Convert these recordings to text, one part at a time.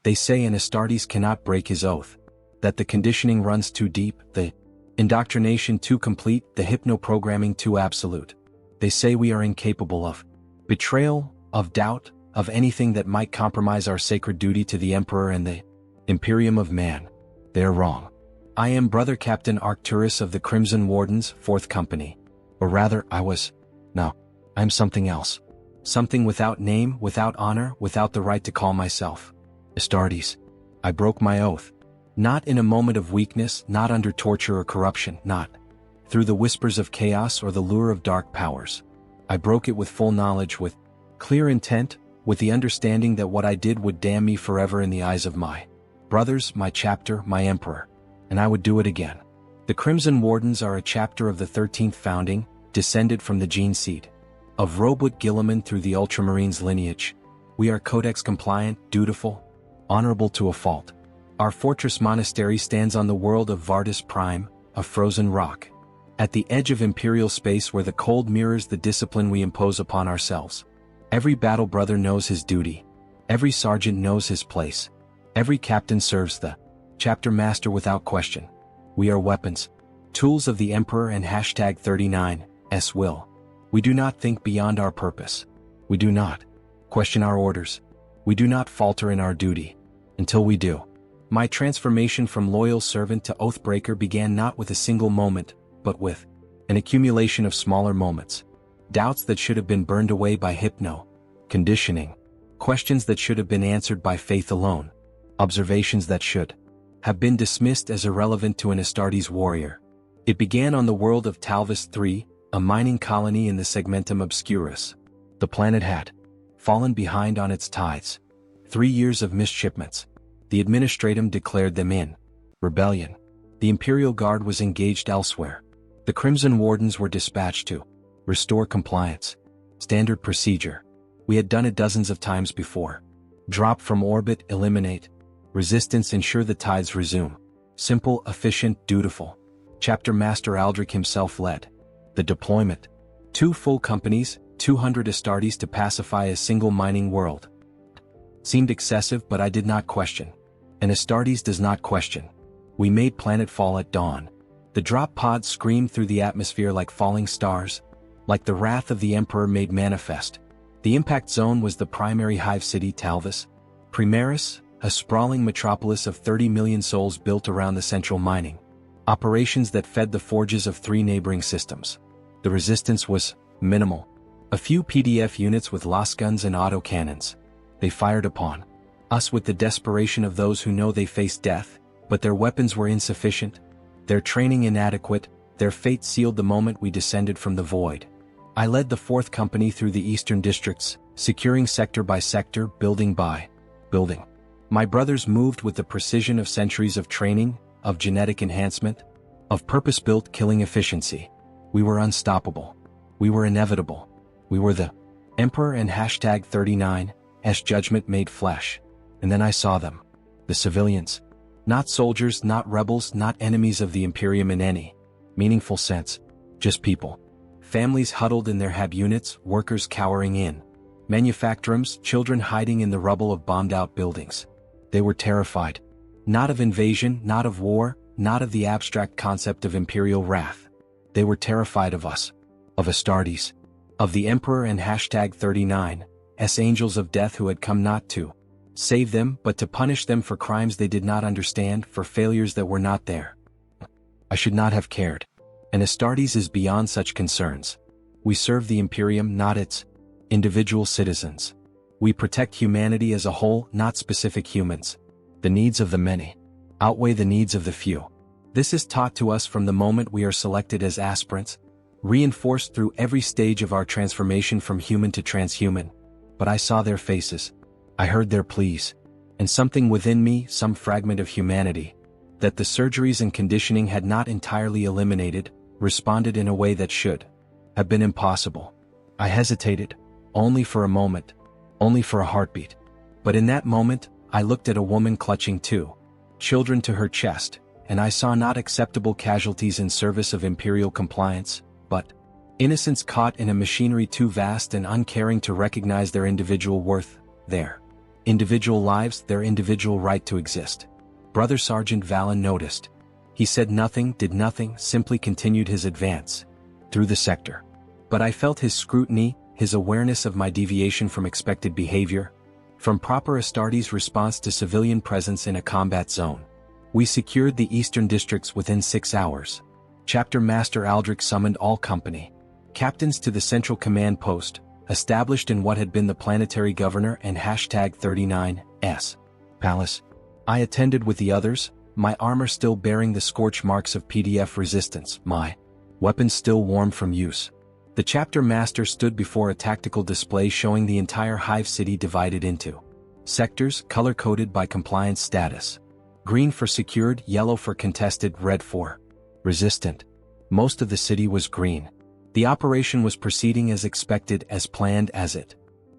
They say an Astartes cannot break his oath, that the conditioning runs too deep, the indoctrination too complete, the hypno-programming too absolute. They say we are incapable of betrayal, of doubt, of anything that might compromise our sacred duty to the Emperor and the Imperium of Man. They are wrong. I am Brother Captain Arcturus of the Crimson Wardens, 4th Company. Or rather, I am something else. Something without name, without honor, without the right to call myself Astartes. I broke my oath. Not in a moment of weakness, not under torture or corruption, not through the whispers of chaos or the lure of dark powers. I broke it with full knowledge, with clear intent, with the understanding that what I did would damn me forever in the eyes of my brothers, my chapter, my emperor. And I would do it again. The Crimson Wardens are a chapter of the 13th founding, descended from the gene seed of Robert Gilliman through the Ultramarines lineage. We are codex compliant, dutiful, honorable to a fault. Our fortress monastery stands on the world of Vardis Prime, a frozen rock, at the edge of imperial space where the cold mirrors the discipline we impose upon ourselves. Every battle brother knows his duty. Every sergeant knows his place. Every captain serves the chapter master without question. We are weapons, tools of the Emperor and #39's will. We do not think beyond our purpose. We do not question our orders. We do not falter in our duty. Until we do. My transformation from loyal servant to oathbreaker began not with a single moment, but with an accumulation of smaller moments. Doubts that should have been burned away by conditioning. Questions that should have been answered by faith alone. Observations that should have been dismissed as irrelevant to an Astartes warrior. It began on the world of Talvis III, a mining colony in the Segmentum Obscurus. The planet had fallen behind on its tithes. 3 years of missed shipments. The Administratum declared them in rebellion. The Imperial Guard was engaged elsewhere. The Crimson Wardens were dispatched to restore compliance. Standard procedure. We had done it dozens of times before. Drop from orbit, eliminate. Resistance, ensure the tides resume. Simple, efficient, dutiful. Chapter Master Aldrich himself led the deployment. 2 full companies, 200 Astartes to pacify a single mining world. Seemed excessive, but I did not question. An Astartes does not question. We made planetfall at dawn. The drop pods screamed through the atmosphere like falling stars, like the wrath of the Emperor made manifest. The impact zone was the primary hive city Talvis Primaris, a sprawling metropolis of 30 million souls built around the central mining operations that fed the forges of 3 neighboring systems. The resistance was minimal. A few PDF units with lasguns and autocannons. They fired upon us with the desperation of those who know they face death, but their weapons were insufficient, their training inadequate, their fate sealed the moment we descended from the void. I led the 4th Company through the eastern districts, securing sector by sector, building by building. My brothers moved with the precision of centuries of training, of genetic enhancement, of purpose-built killing efficiency. We were unstoppable. We were inevitable. We were the Emperor and #39's judgment made flesh. And then I saw them. The civilians. Not soldiers, not rebels, not enemies of the Imperium in any meaningful sense. Just people. Families huddled in their hab units, workers cowering in manufactorums, children hiding in the rubble of bombed-out buildings. They were terrified. Not of invasion, not of war, not of the abstract concept of imperial wrath. They were terrified of us. Of Astartes. Of the Emperor and #39's angels of death who had come not to save them, but to punish them for crimes they did not understand, for failures that were not there. I should not have cared. And Astartes is beyond such concerns. We serve the Imperium, not its individual citizens. We protect humanity as a whole, not specific humans. The needs of the many outweigh the needs of the few. This is taught to us from the moment we are selected as aspirants, reinforced through every stage of our transformation from human to transhuman. But I saw their faces. I heard their pleas. And something within me, some fragment of humanity, that the surgeries and conditioning had not entirely eliminated, responded in a way that should have been impossible. I hesitated, only for a moment, only for a heartbeat. But in that moment, I looked at a woman clutching 2 children to her chest, and I saw not acceptable casualties in service of imperial compliance, but innocents caught in a machinery too vast and uncaring to recognize their individual worth. There Individual lives, their individual right to exist. Brother Sergeant Valen noticed. He said nothing, did nothing, simply continued his advance through the sector. But I felt his scrutiny, his awareness of my deviation from expected behavior, from proper Astartes' response to civilian presence in a combat zone. We secured the eastern districts within 6 hours. Chapter Master Aldrich summoned all company captains to the central command post, established in what had been the planetary governor and #39's palace. I attended with the others, my armor still bearing the scorch marks of PDF resistance, my weapons still warm from use. The chapter master stood before a tactical display showing the entire Hive City divided into sectors color-coded by compliance status. Green for secured, yellow for contested, red for resistant. Most of the city was green. The operation was proceeding as expected, as planned, as it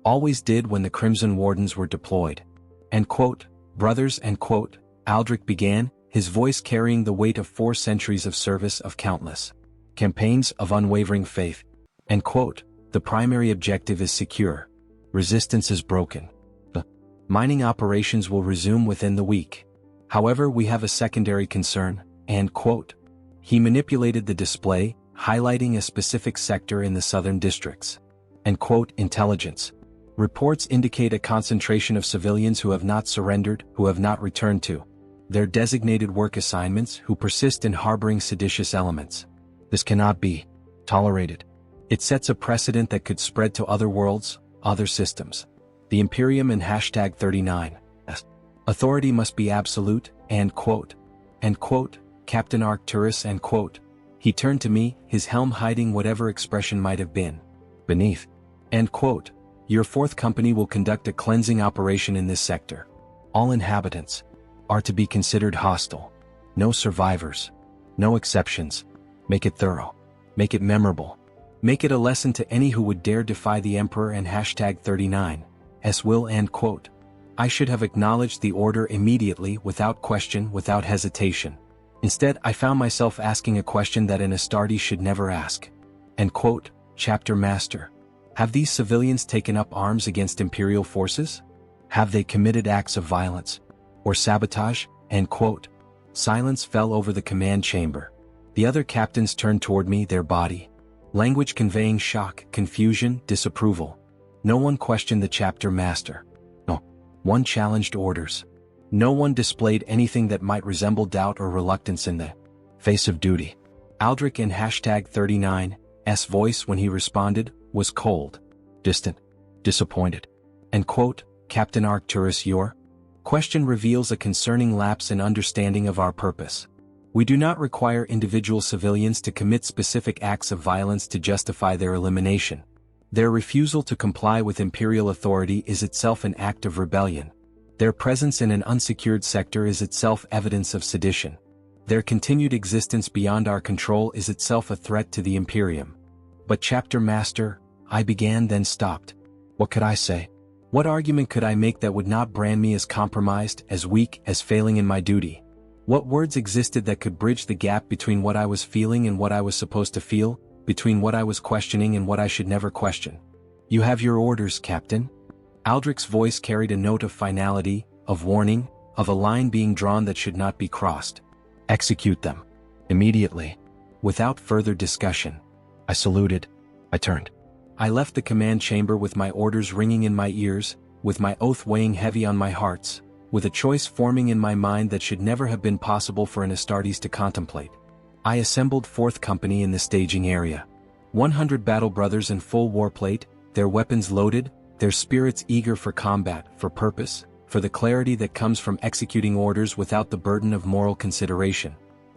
always did when the Crimson Wardens were deployed. End quote. Brothers, end quote. Aldrich began, his voice carrying the weight of 4 centuries of service, of countless campaigns of unwavering faith. End quote. The primary objective is secure. Resistance is broken. The mining operations will resume within the week. However, we have a secondary concern. End quote. He manipulated the display, highlighting a specific sector in the southern districts. End quote. Intelligence reports indicate a concentration of civilians who have not surrendered, who have not returned to their designated work assignments, who persist in harboring seditious elements. This cannot be tolerated. It sets a precedent that could spread to other worlds, other systems. The Imperium and #39's authority must be absolute. End quote. End quote. Captain Arcturus. End quote. He turned to me, his helm hiding whatever expression might have been beneath. End quote. Your 4th company will conduct a cleansing operation in this sector. All inhabitants are to be considered hostile. No survivors. No exceptions. Make it thorough. Make it memorable. Make it a lesson to any who would dare defy the Emperor and #39's will. End quote. I should have acknowledged the order immediately, without question, without hesitation. Instead, I found myself asking a question that an Astartes should never ask. End quote. Chapter Master. Have these civilians taken up arms against Imperial forces? Have they committed acts of violence or sabotage? End quote. Silence fell over the command chamber. The other captains turned toward me, their body language conveying shock, confusion, disapproval. No one questioned the chapter master. No one challenged orders. No one displayed anything that might resemble doubt or reluctance in the face of duty. Aldrich and #39's voice, when he responded, was cold, distant, disappointed. End quote. Captain Arcturus, your question reveals a concerning lapse in understanding of our purpose. We do not require individual civilians to commit specific acts of violence to justify their elimination. Their refusal to comply with imperial authority is itself an act of rebellion. Their presence in an unsecured sector is itself evidence of sedition. Their continued existence beyond our control is itself a threat to the Imperium. But Chapter Master, I began, then stopped. What could I say? What argument could I make that would not brand me as compromised, as weak, as failing in my duty? What words existed that could bridge the gap between what I was feeling and what I was supposed to feel, between what I was questioning and what I should never question? You have your orders, Captain. Aldrich's voice carried a note of finality, of warning, of a line being drawn that should not be crossed. Execute them. Immediately. Without further discussion. I saluted. I turned. I left the command chamber with my orders ringing in my ears, with my oath weighing heavy on my hearts, with a choice forming in my mind that should never have been possible for an Astartes to contemplate. I assembled 4th Company in the staging area. 100 battle brothers in full warplate, their weapons loaded, their spirits eager for combat, for purpose, for the clarity that comes from executing orders without the burden of moral consideration.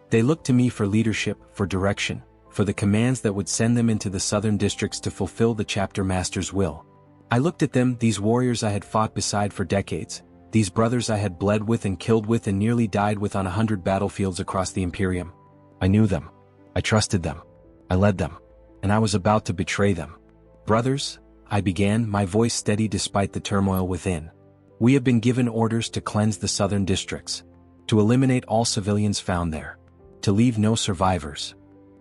They looked to me for leadership, for direction, for the commands that would send them into the southern districts to fulfill the chapter master's will. I looked at them, these warriors I had fought beside for decades, these brothers I had bled with and killed with and nearly died with on 100 battlefields across the Imperium. I knew them. I trusted them. I led them. And I was about to betray them. Brothers, I began, my voice steady despite the turmoil within. We have been given orders to cleanse the southern districts, to eliminate all civilians found there, to leave no survivors.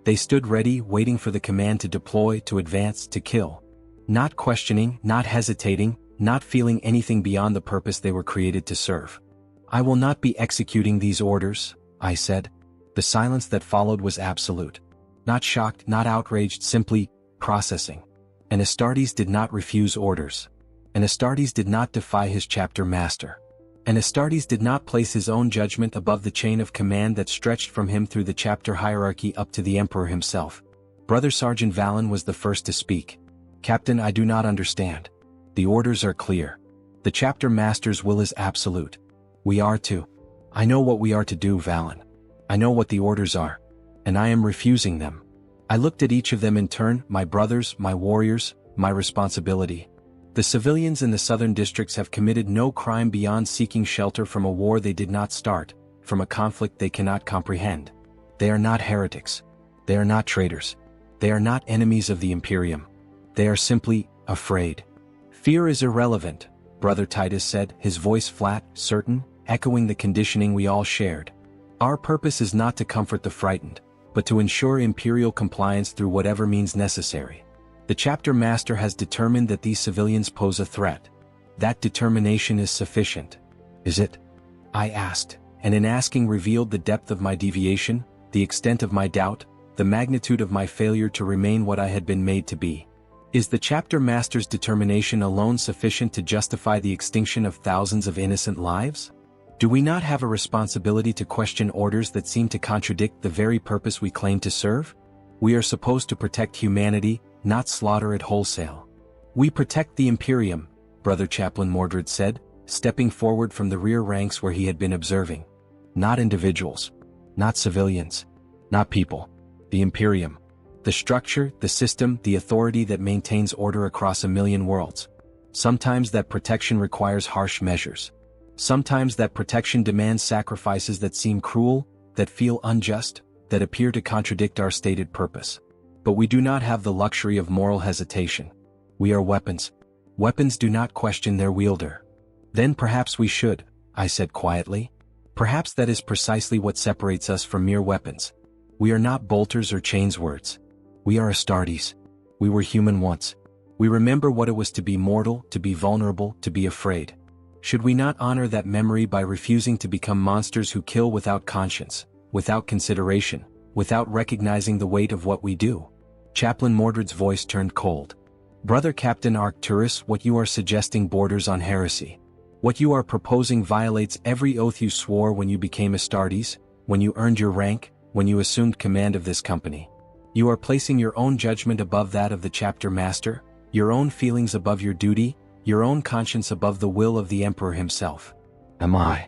They stood ready, waiting for the command to deploy, to advance, to kill. Not questioning, not hesitating, not feeling anything beyond the purpose they were created to serve. "I will not be executing these orders," I said. The silence that followed was absolute. Not shocked, not outraged, simply processing. And Astartes did not refuse orders. And Astartes did not defy his chapter master. And Astartes did not place his own judgment above the chain of command that stretched from him through the chapter hierarchy up to the emperor himself. Brother Sergeant Valen was the first to speak. "Captain, I do not understand. The orders are clear. The chapter master's will is absolute. We are to. I know what we are to do, Valen. I know what the orders are. And I am refusing them." I looked at each of them in turn, my brothers, my warriors, my responsibility. The civilians in the southern districts have committed no crime beyond seeking shelter from a war they did not start, from a conflict they cannot comprehend. They are not heretics. They are not traitors. They are not enemies of the Imperium. They are simply afraid. "Fear is irrelevant," Brother Titus said, his voice flat, certain, echoing the conditioning we all shared. "Our purpose is not to comfort the frightened, but to ensure imperial compliance through whatever means necessary. The chapter master has determined that these civilians pose a threat. That determination is sufficient. Is it?" I asked, and in asking revealed the depth of my deviation, the extent of my doubt, the magnitude of my failure to remain what I had been made to be. "Is the chapter master's determination alone sufficient to justify the extinction of thousands of innocent lives? Do we not have a responsibility to question orders that seem to contradict the very purpose we claim to serve? We are supposed to protect humanity, not slaughter it wholesale. We protect the Imperium," Brother Chaplain Mordred said, stepping forward from the rear ranks where he had been observing. "Not individuals. Not civilians. Not people. The Imperium. The structure, the system, the authority that maintains order across a million worlds. Sometimes that protection requires harsh measures. Sometimes that protection demands sacrifices that seem cruel, that feel unjust, that appear to contradict our stated purpose. But we do not have the luxury of moral hesitation. We are weapons. Weapons do not question their wielder." "Then perhaps we should," I said quietly. "Perhaps that is precisely what separates us from mere weapons. We are not bolters or chainswords. We are Astartes. We were human once. We remember what it was to be mortal, to be vulnerable, to be afraid. Should we not honor that memory by refusing to become monsters who kill without conscience, without consideration, without recognizing the weight of what we do?" Chaplain Mordred's voice turned cold. "Brother Captain Arcturus, what you are suggesting borders on heresy. What you are proposing violates every oath you swore when you became Astartes, when you earned your rank, when you assumed command of this company. You are placing your own judgment above that of the chapter master, your own feelings above your duty, your own conscience above the will of the Emperor himself. Am I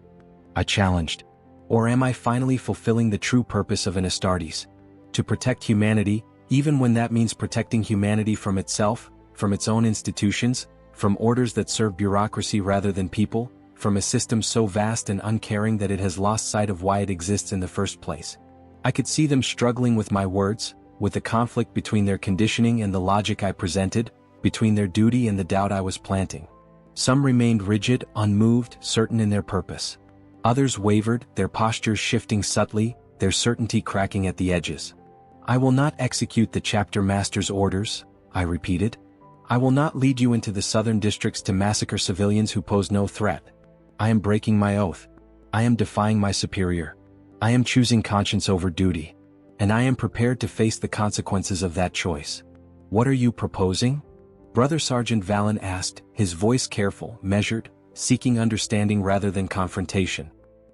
challenged. Or am I finally fulfilling the true purpose of an Astartes? To protect humanity, even when that means protecting humanity from itself, from its own institutions, from orders that serve bureaucracy rather than people, from a system so vast and uncaring that it has lost sight of why it exists in the first place." I could see them struggling with my words, with the conflict between their conditioning and the logic I presented, between their duty and the doubt I was planting. Some remained rigid, unmoved, certain in their purpose. Others wavered, their postures shifting subtly, their certainty cracking at the edges. "I will not execute the chapter master's orders," I repeated. "I will not lead you into the southern districts to massacre civilians who pose no threat. I am breaking my oath. I am defying my superior. I am choosing conscience over duty. And I am prepared to face the consequences of that choice." "What are you proposing?" Brother Sergeant Valen asked, his voice careful, measured, seeking understanding rather than confrontation.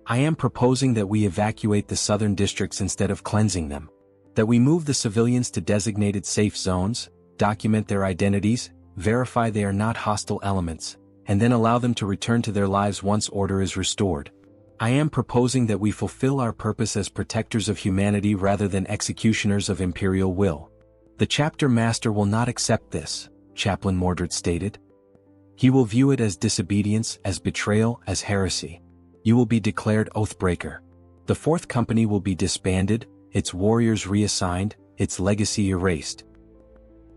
"I am proposing that we evacuate the southern districts instead of cleansing them. That we move the civilians to designated safe zones, document their identities, verify they are not hostile elements, and then allow them to return to their lives once order is restored. I am proposing that we fulfill our purpose as protectors of humanity rather than executioners of imperial will. The chapter master will not accept this," Chaplain Mordred stated. "He will view it as disobedience, as betrayal, as heresy. You will be declared oathbreaker. The fourth company will be disbanded, its warriors reassigned, its legacy erased.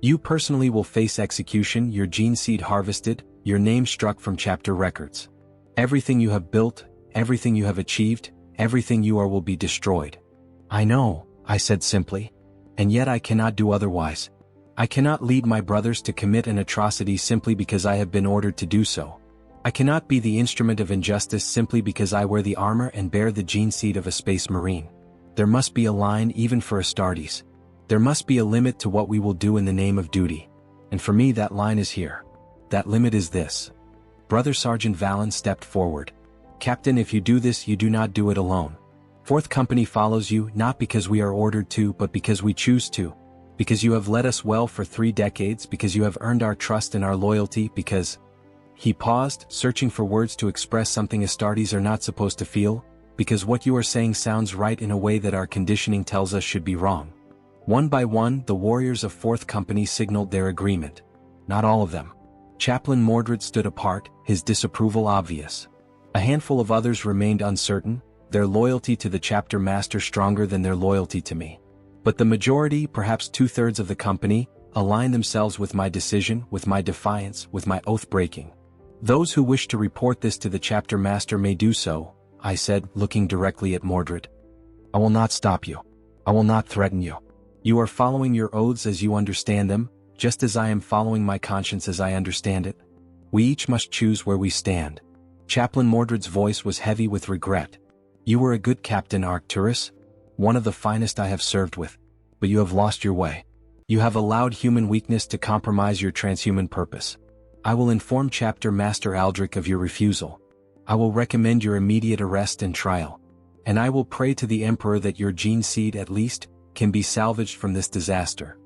You personally will face execution, your gene seed harvested, your name struck from chapter records. Everything you have built, everything you have achieved, everything you are will be destroyed." "I know," I said simply. "And yet I cannot do otherwise. I cannot lead my brothers to commit an atrocity simply because I have been ordered to do so. I cannot be the instrument of injustice simply because I wear the armor and bear the gene seed of a space marine. There must be a line even for Astartes. There must be a limit to what we will do in the name of duty. And for me that line is here. That limit is this. Brother Sergeant Valen stepped forward. Captain, if you do this, you do not do it alone. Fourth Company follows you, not because we are ordered to, but because we choose to. Because you have led us well for 3 decades, because you have earned our trust and our loyalty, because... He paused, searching for words to express something Astartes are not supposed to feel, because what you are saying sounds right in a way that our conditioning tells us should be wrong. One by one, the warriors of Fourth Company signaled their agreement. Not all of them. Chaplain Mordred stood apart, his disapproval obvious. A handful of others remained uncertain, their loyalty to the chapter master stronger than their loyalty to me. But the majority, perhaps 2/3 of the company, aligned themselves with my decision, with my defiance, with my oath-breaking. Those who wish to report this to the chapter master may do so, I said, looking directly at Mordred. I will not stop you. I will not threaten you. You are following your oaths as you understand them, just as I am following my conscience as I understand it. We each must choose where we stand. Chaplain Mordred's voice was heavy with regret. You were a good captain, Arcturus, one of the finest I have served with. But you have lost your way. You have allowed human weakness to compromise your transhuman purpose. I will inform Chapter Master Aldrich of your refusal. I will recommend your immediate arrest and trial. And I will pray to the Emperor that your gene seed, at least, can be salvaged from this disaster.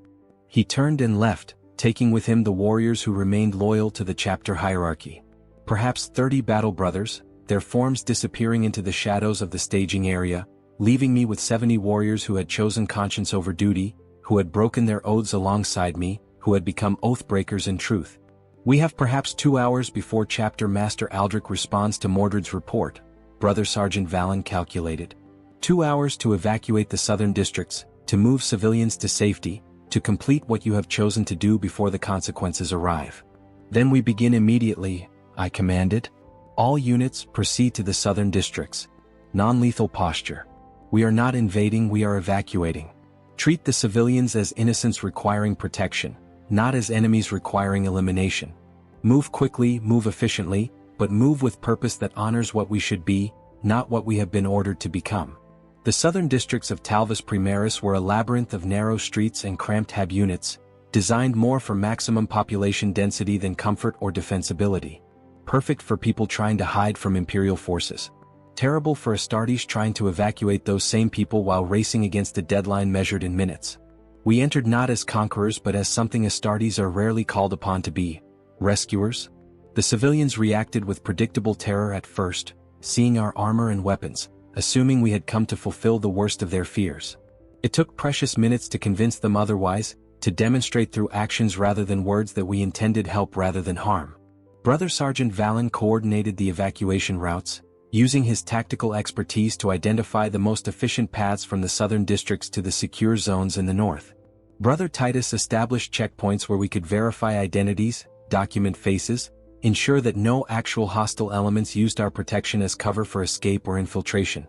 He turned and left, taking with him the warriors who remained loyal to the chapter hierarchy. Perhaps 30 battle brothers, their forms disappearing into the shadows of the staging area, leaving me with 70 warriors who had chosen conscience over duty, who had broken their oaths alongside me, who had become oath-breakers in truth. We have perhaps 2 hours before Chapter Master Aldrich responds to Mordred's report, Brother Sergeant Valen calculated. 2 hours to evacuate the southern districts, to move civilians to safety, to complete what you have chosen to do before the consequences arrive. Then we begin immediately, I commanded. All units proceed to the southern districts. Non-lethal posture. We are not invading, we are evacuating. Treat the civilians as innocents requiring protection, not as enemies requiring elimination. Move quickly, move efficiently, but move with purpose that honors what we should be, not what we have been ordered to become. The southern districts of Talvas Primaris were a labyrinth of narrow streets and cramped hab units, designed more for maximum population density than comfort or defensibility. Perfect for people trying to hide from Imperial forces. Terrible for Astartes trying to evacuate those same people while racing against a deadline measured in minutes. We entered not as conquerors but as something Astartes are rarely called upon to be, rescuers. The civilians reacted with predictable terror at first, seeing our armor and weapons, assuming we had come to fulfill the worst of their fears. It took precious minutes to convince them otherwise, to demonstrate through actions rather than words that we intended help rather than harm. Brother Sergeant Valen coordinated the evacuation routes, using his tactical expertise to identify the most efficient paths from the southern districts to the secure zones in the north. Brother Titus established checkpoints where we could verify identities, document faces, ensure that no actual hostile elements used our protection as cover for escape or infiltration.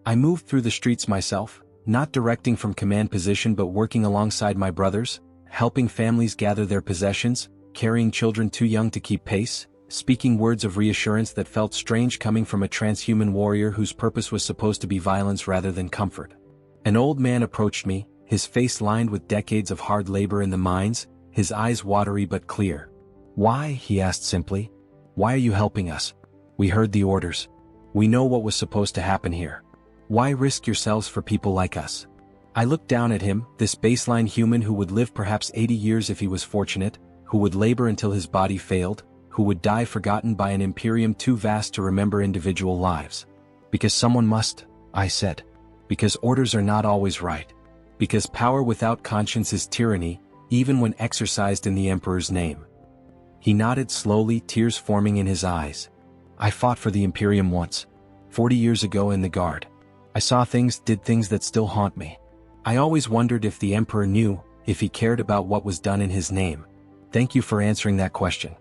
I moved through the streets myself, not directing from command position but working alongside my brothers, helping families gather their possessions, carrying children too young to keep pace, speaking words of reassurance that felt strange coming from a transhuman warrior whose purpose was supposed to be violence rather than comfort. An old man approached me, his face lined with decades of hard labor in the mines, his eyes watery but clear. Why? He asked simply. Why are you helping us? We heard the orders. We know what was supposed to happen here. Why risk yourselves for people like us? I looked down at him, this baseline human who would live perhaps 80 years if he was fortunate, who would labor until his body failed, who would die forgotten by an imperium too vast to remember individual lives. Because someone must, I said. Because orders are not always right. Because power without conscience is tyranny, even when exercised in the Emperor's name. He nodded slowly, tears forming in his eyes. I fought for the Imperium once, 40 years ago in the Guard. I saw things, did things that still haunt me. I always wondered if the Emperor knew, if he cared about what was done in his name. Thank you for answering that question.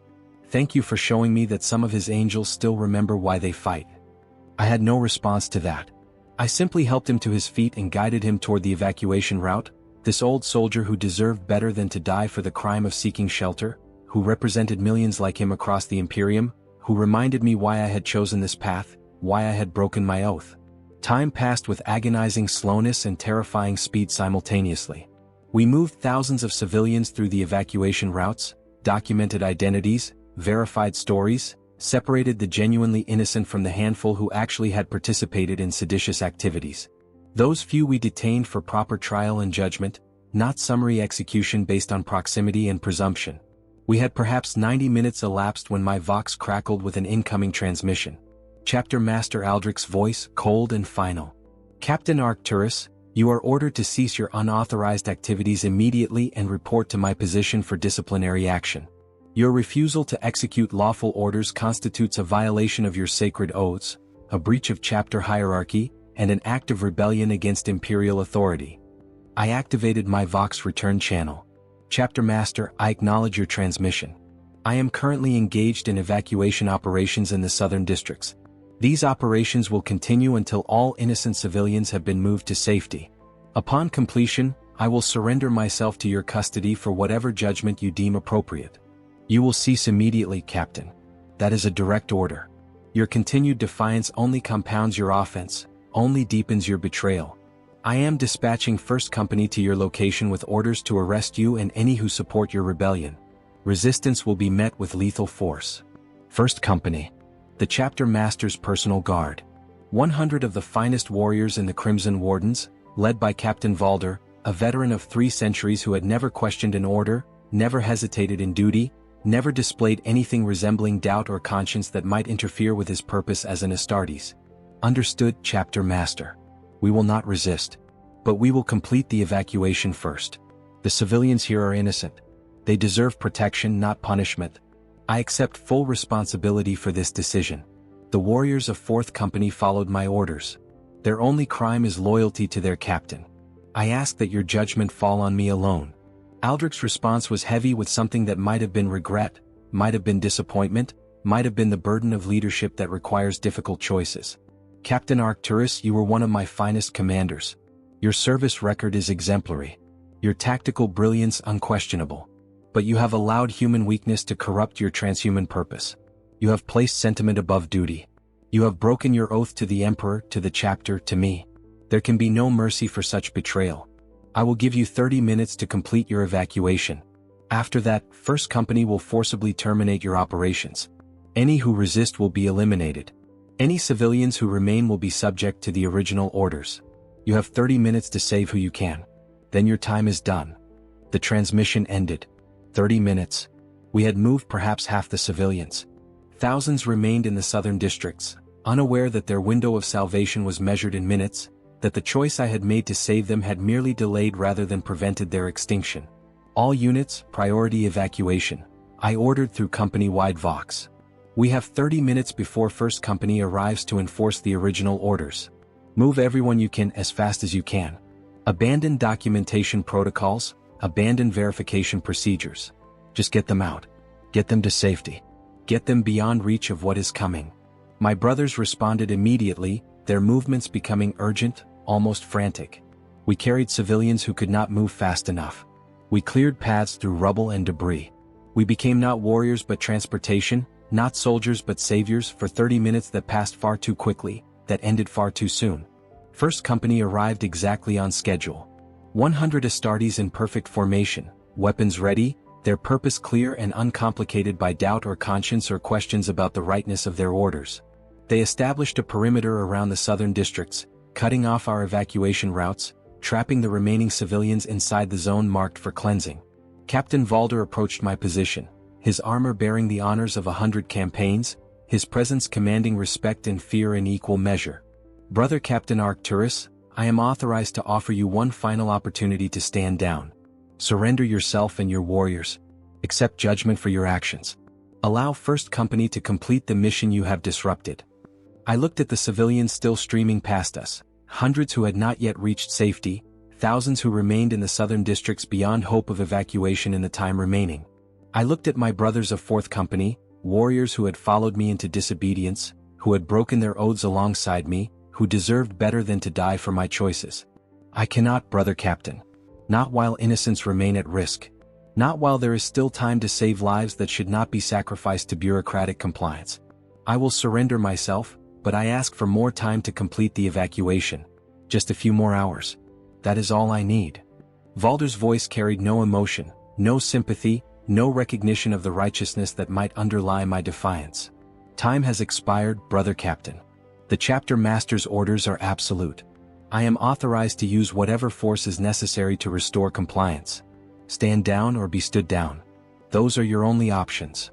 Thank you for showing me that some of his angels still remember why they fight. I had no response to that. I simply helped him to his feet and guided him toward the evacuation route, This old soldier who deserved better than to die for the crime of seeking shelter, who represented millions like him across the Imperium, who reminded me why I had chosen this path, why I had broken my oath. Time passed with agonizing slowness and terrifying speed simultaneously. We moved thousands of civilians through the evacuation routes, documented identities, verified stories, separated the genuinely innocent from the handful who actually had participated in seditious activities. Those few we detained for proper trial and judgment, not summary execution based on proximity and presumption. We had perhaps 90 minutes elapsed when my Vox crackled with an incoming transmission. Chapter Master Aldrich's voice, cold and final. Captain Arcturus, you are ordered to cease your unauthorized activities immediately and report to my position for disciplinary action. Your refusal to execute lawful orders constitutes a violation of your sacred oaths, a breach of chapter hierarchy, and an act of rebellion against imperial authority. I activated my Vox return channel. Chapter Master, I acknowledge your transmission. I am currently engaged in evacuation operations in the southern districts. These operations will continue until all innocent civilians have been moved to safety. Upon completion, I will surrender myself to your custody for whatever judgment you deem appropriate. You will cease immediately, Captain. That is a direct order. Your continued defiance only compounds your offense, only deepens your betrayal. I am dispatching First Company to your location with orders to arrest you and any who support your rebellion. Resistance will be met with lethal force. First Company. The Chapter Master's personal guard. 100 of the finest warriors in the Crimson Wardens, led by Captain Valder, a veteran of 3 centuries who had never questioned an order, never hesitated in duty, never displayed anything resembling doubt or conscience that might interfere with his purpose as an Astartes. Understood, Chapter Master. We will not resist. But we will complete the evacuation first. The civilians here are innocent. They deserve protection, not punishment. I accept full responsibility for this decision. The warriors of 4th Company followed my orders. Their only crime is loyalty to their captain. I ask that your judgment fall on me alone. Aldrich's response was heavy with something that might have been regret, might have been disappointment, might have been the burden of leadership that requires difficult choices. Captain Arcturus, you were one of my finest commanders. Your service record is exemplary. Your tactical brilliance unquestionable. But you have allowed human weakness to corrupt your transhuman purpose. You have placed sentiment above duty. You have broken your oath to the Emperor, to the chapter, to me. There can be no mercy for such betrayal. I will give you 30 minutes to complete your evacuation. After that, First Company will forcibly terminate your operations. Any who resist will be eliminated. Any civilians who remain will be subject to the original orders. You have 30 minutes to save who you can. Then your time is done. The transmission ended. 30 minutes. We had moved perhaps half the civilians. Thousands remained in the southern districts, unaware that their window of salvation was measured in minutes, that the choice I had made to save them had merely delayed rather than prevented their extinction. All units, priority evacuation. I ordered through company-wide Vox. We have 30 minutes before First Company arrives to enforce the original orders. Move everyone you can as fast as you can. Abandon documentation protocols, abandon verification procedures. Just get them out. Get them to safety. Get them beyond reach of what is coming. My brothers responded immediately, their movements becoming urgent, almost frantic. We carried civilians who could not move fast enough. We cleared paths through rubble and debris. We became not warriors but transportation, not soldiers but saviors for 30 minutes that passed far too quickly, that ended far too soon. First Company arrived exactly on schedule. 100 Astartes in perfect formation, weapons ready, their purpose clear and uncomplicated by doubt or conscience or questions about the rightness of their orders. They established a perimeter around the southern districts, cutting off our evacuation routes, trapping the remaining civilians inside the zone marked for cleansing. Captain Valder approached my position, his armor bearing the honors of 100 campaigns, his presence commanding respect and fear in equal measure. Brother Captain Arcturus, I am authorized to offer you one final opportunity to stand down. Surrender yourself and your warriors. Accept judgment for your actions. Allow First Company to complete the mission you have disrupted. I looked at the civilians still streaming past us, hundreds who had not yet reached safety, thousands who remained in the southern districts beyond hope of evacuation in the time remaining. I looked at my brothers of 4th Company, warriors who had followed me into disobedience, who had broken their oaths alongside me, who deserved better than to die for my choices. I cannot, Brother Captain. Not while innocents remain at risk. Not while there is still time to save lives that should not be sacrificed to bureaucratic compliance. I will surrender myself, but I ask for more time to complete the evacuation. Just a few more hours. That is all I need. Valder's voice carried no emotion, no sympathy, no recognition of the righteousness that might underlie my defiance. Time has expired, Brother Captain. The chapter master's orders are absolute. I am authorized to use whatever force is necessary to restore compliance. Stand down or be stood down. Those are your only options.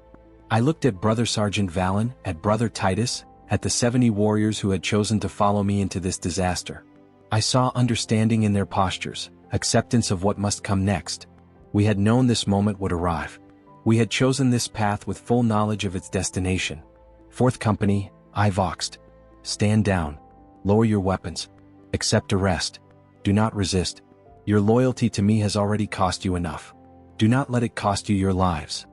I looked at Brother Sergeant Valen, at Brother Titus, at the 70 warriors who had chosen to follow me into this disaster. I saw understanding in their postures, acceptance of what must come next. We had known this moment would arrive. We had chosen this path with full knowledge of its destination. 4th Company, I voxed. Stand down. Lower your weapons. Accept arrest. Do not resist. Your loyalty to me has already cost you enough. Do not let it cost you your lives.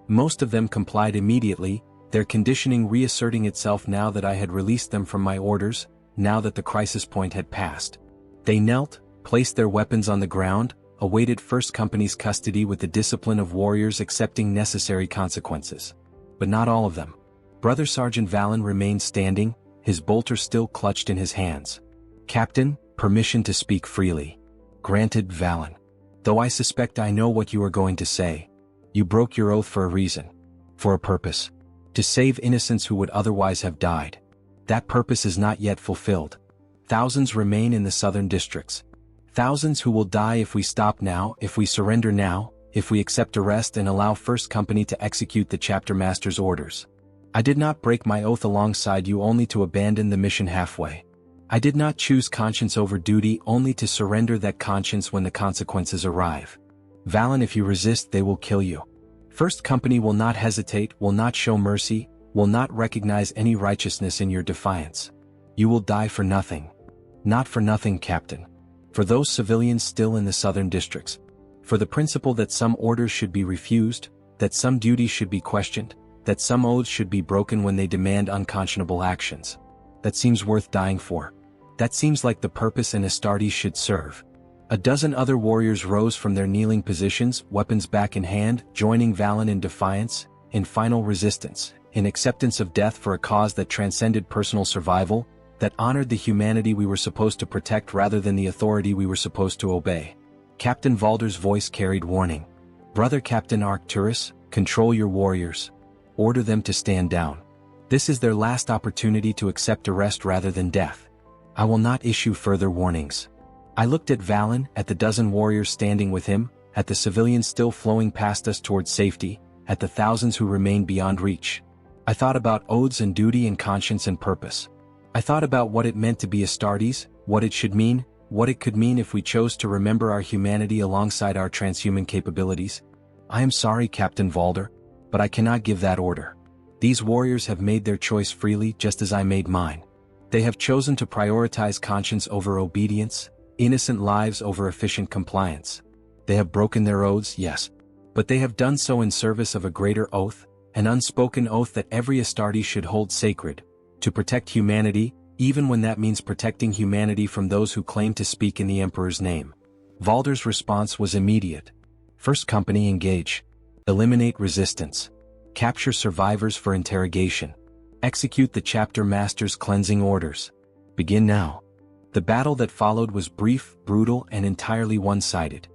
Most of them complied immediately, their conditioning reasserting itself now that I had released them from my orders, now that the crisis point had passed. They knelt, placed their weapons on the ground, awaited 1st Company's custody with the discipline of warriors accepting necessary consequences. But not all of them. Brother Sergeant Valen remained standing, his bolter still clutched in his hands. Captain, permission to speak freely. Granted, Valen. Though I suspect I know what you are going to say. You broke your oath for a reason. For a purpose. To save innocents who would otherwise have died. That purpose is not yet fulfilled. Thousands remain in the southern districts. Thousands who will die if we stop now, if we surrender now, if we accept arrest and allow 1st Company to execute the chapter master's orders. I did not break my oath alongside you only to abandon the mission halfway. I did not choose conscience over duty only to surrender that conscience when the consequences arrive. Valen, if you resist, they will kill you. 1st Company will not hesitate, will not show mercy, will not recognize any righteousness in your defiance. You will die for nothing. Not for nothing, Captain. For those civilians still in the southern districts. For the principle that some orders should be refused, that some duties should be questioned, that some oaths should be broken when they demand unconscionable actions. That seems worth dying for. That seems like the purpose an Astartes should serve. A dozen other warriors rose from their kneeling positions, weapons back in hand, joining Valen in defiance, in final resistance, in acceptance of death for a cause that transcended personal survival, that honored the humanity we were supposed to protect rather than the authority we were supposed to obey. Captain Valder's voice carried warning. Brother Captain Arcturus, control your warriors. Order them to stand down. This is their last opportunity to accept arrest rather than death. I will not issue further warnings. I looked at Valen, at the dozen warriors standing with him, at the civilians still flowing past us towards safety, at the thousands who remained beyond reach. I thought about oaths and duty and conscience and purpose. I thought about what it meant to be Astartes, what it should mean, what it could mean if we chose to remember our humanity alongside our transhuman capabilities. I am sorry, Captain Valder, but I cannot give that order. These warriors have made their choice freely just as I made mine. They have chosen to prioritize conscience over obedience, innocent lives over efficient compliance. They have broken their oaths, yes, but they have done so in service of a greater oath, an unspoken oath that every Astartes should hold sacred, to protect humanity, even when that means protecting humanity from those who claim to speak in the Emperor's name. Valder's response was immediate. 1st Company engage. Eliminate resistance. Capture survivors for interrogation. Execute the chapter master's cleansing orders. Begin now. The battle that followed was brief, brutal, and entirely one-sided.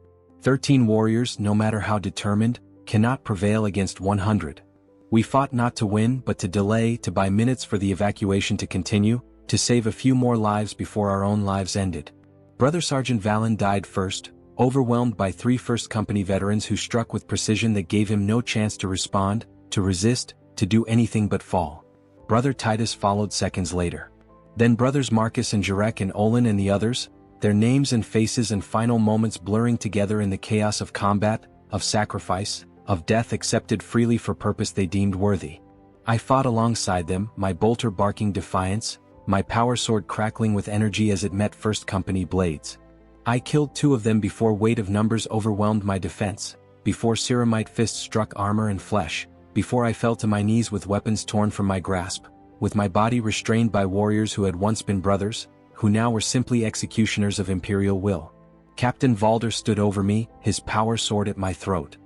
13 warriors, no matter how determined, cannot prevail against 100. We fought not to win but to delay, to buy minutes for the evacuation to continue, to save a few more lives before our own lives ended. Brother Sergeant Valen died first, overwhelmed by 3 1st Company veterans who struck with precision that gave him no chance to respond, to resist, to do anything but fall. Brother Titus followed seconds later. Then brothers Marcus and Jarek and Olin and the others, their names and faces and final moments blurring together in the chaos of combat, of sacrifice, of death accepted freely for purpose they deemed worthy. I fought alongside them, my bolter barking defiance, my power sword crackling with energy as it met 1st Company blades. I killed 2 of them before weight of numbers overwhelmed my defense, before ceramite fists struck armor and flesh, before I fell to my knees with weapons torn from my grasp, with my body restrained by warriors who had once been brothers, who now were simply executioners of imperial will. Captain Valder stood over me, his power sword at my throat.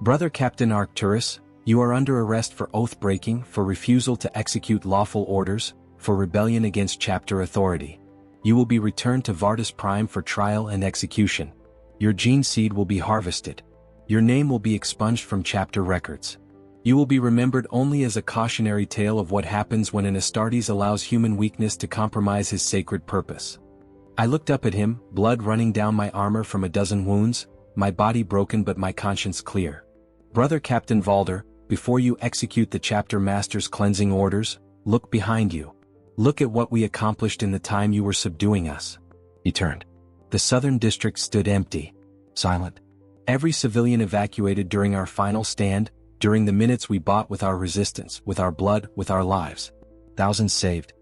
"Brother Captain Arcturus, you are under arrest for oath-breaking, for refusal to execute lawful orders, for rebellion against chapter authority. You will be returned to Vardis Prime for trial and execution. Your gene seed will be harvested. Your name will be expunged from chapter records. You will be remembered only as a cautionary tale of what happens when an Astartes allows human weakness to compromise his sacred purpose." I looked up at him, blood running down my armor from a dozen wounds, my body broken but my conscience clear. "Brother Captain Valder, before you execute the chapter master's cleansing orders, look behind you. Look at what we accomplished in the time you were subduing us." He turned. The southern district stood empty, silent. Every civilian evacuated during our final stand, during the minutes we bought with our resistance, with our blood, with our lives. Thousands saved.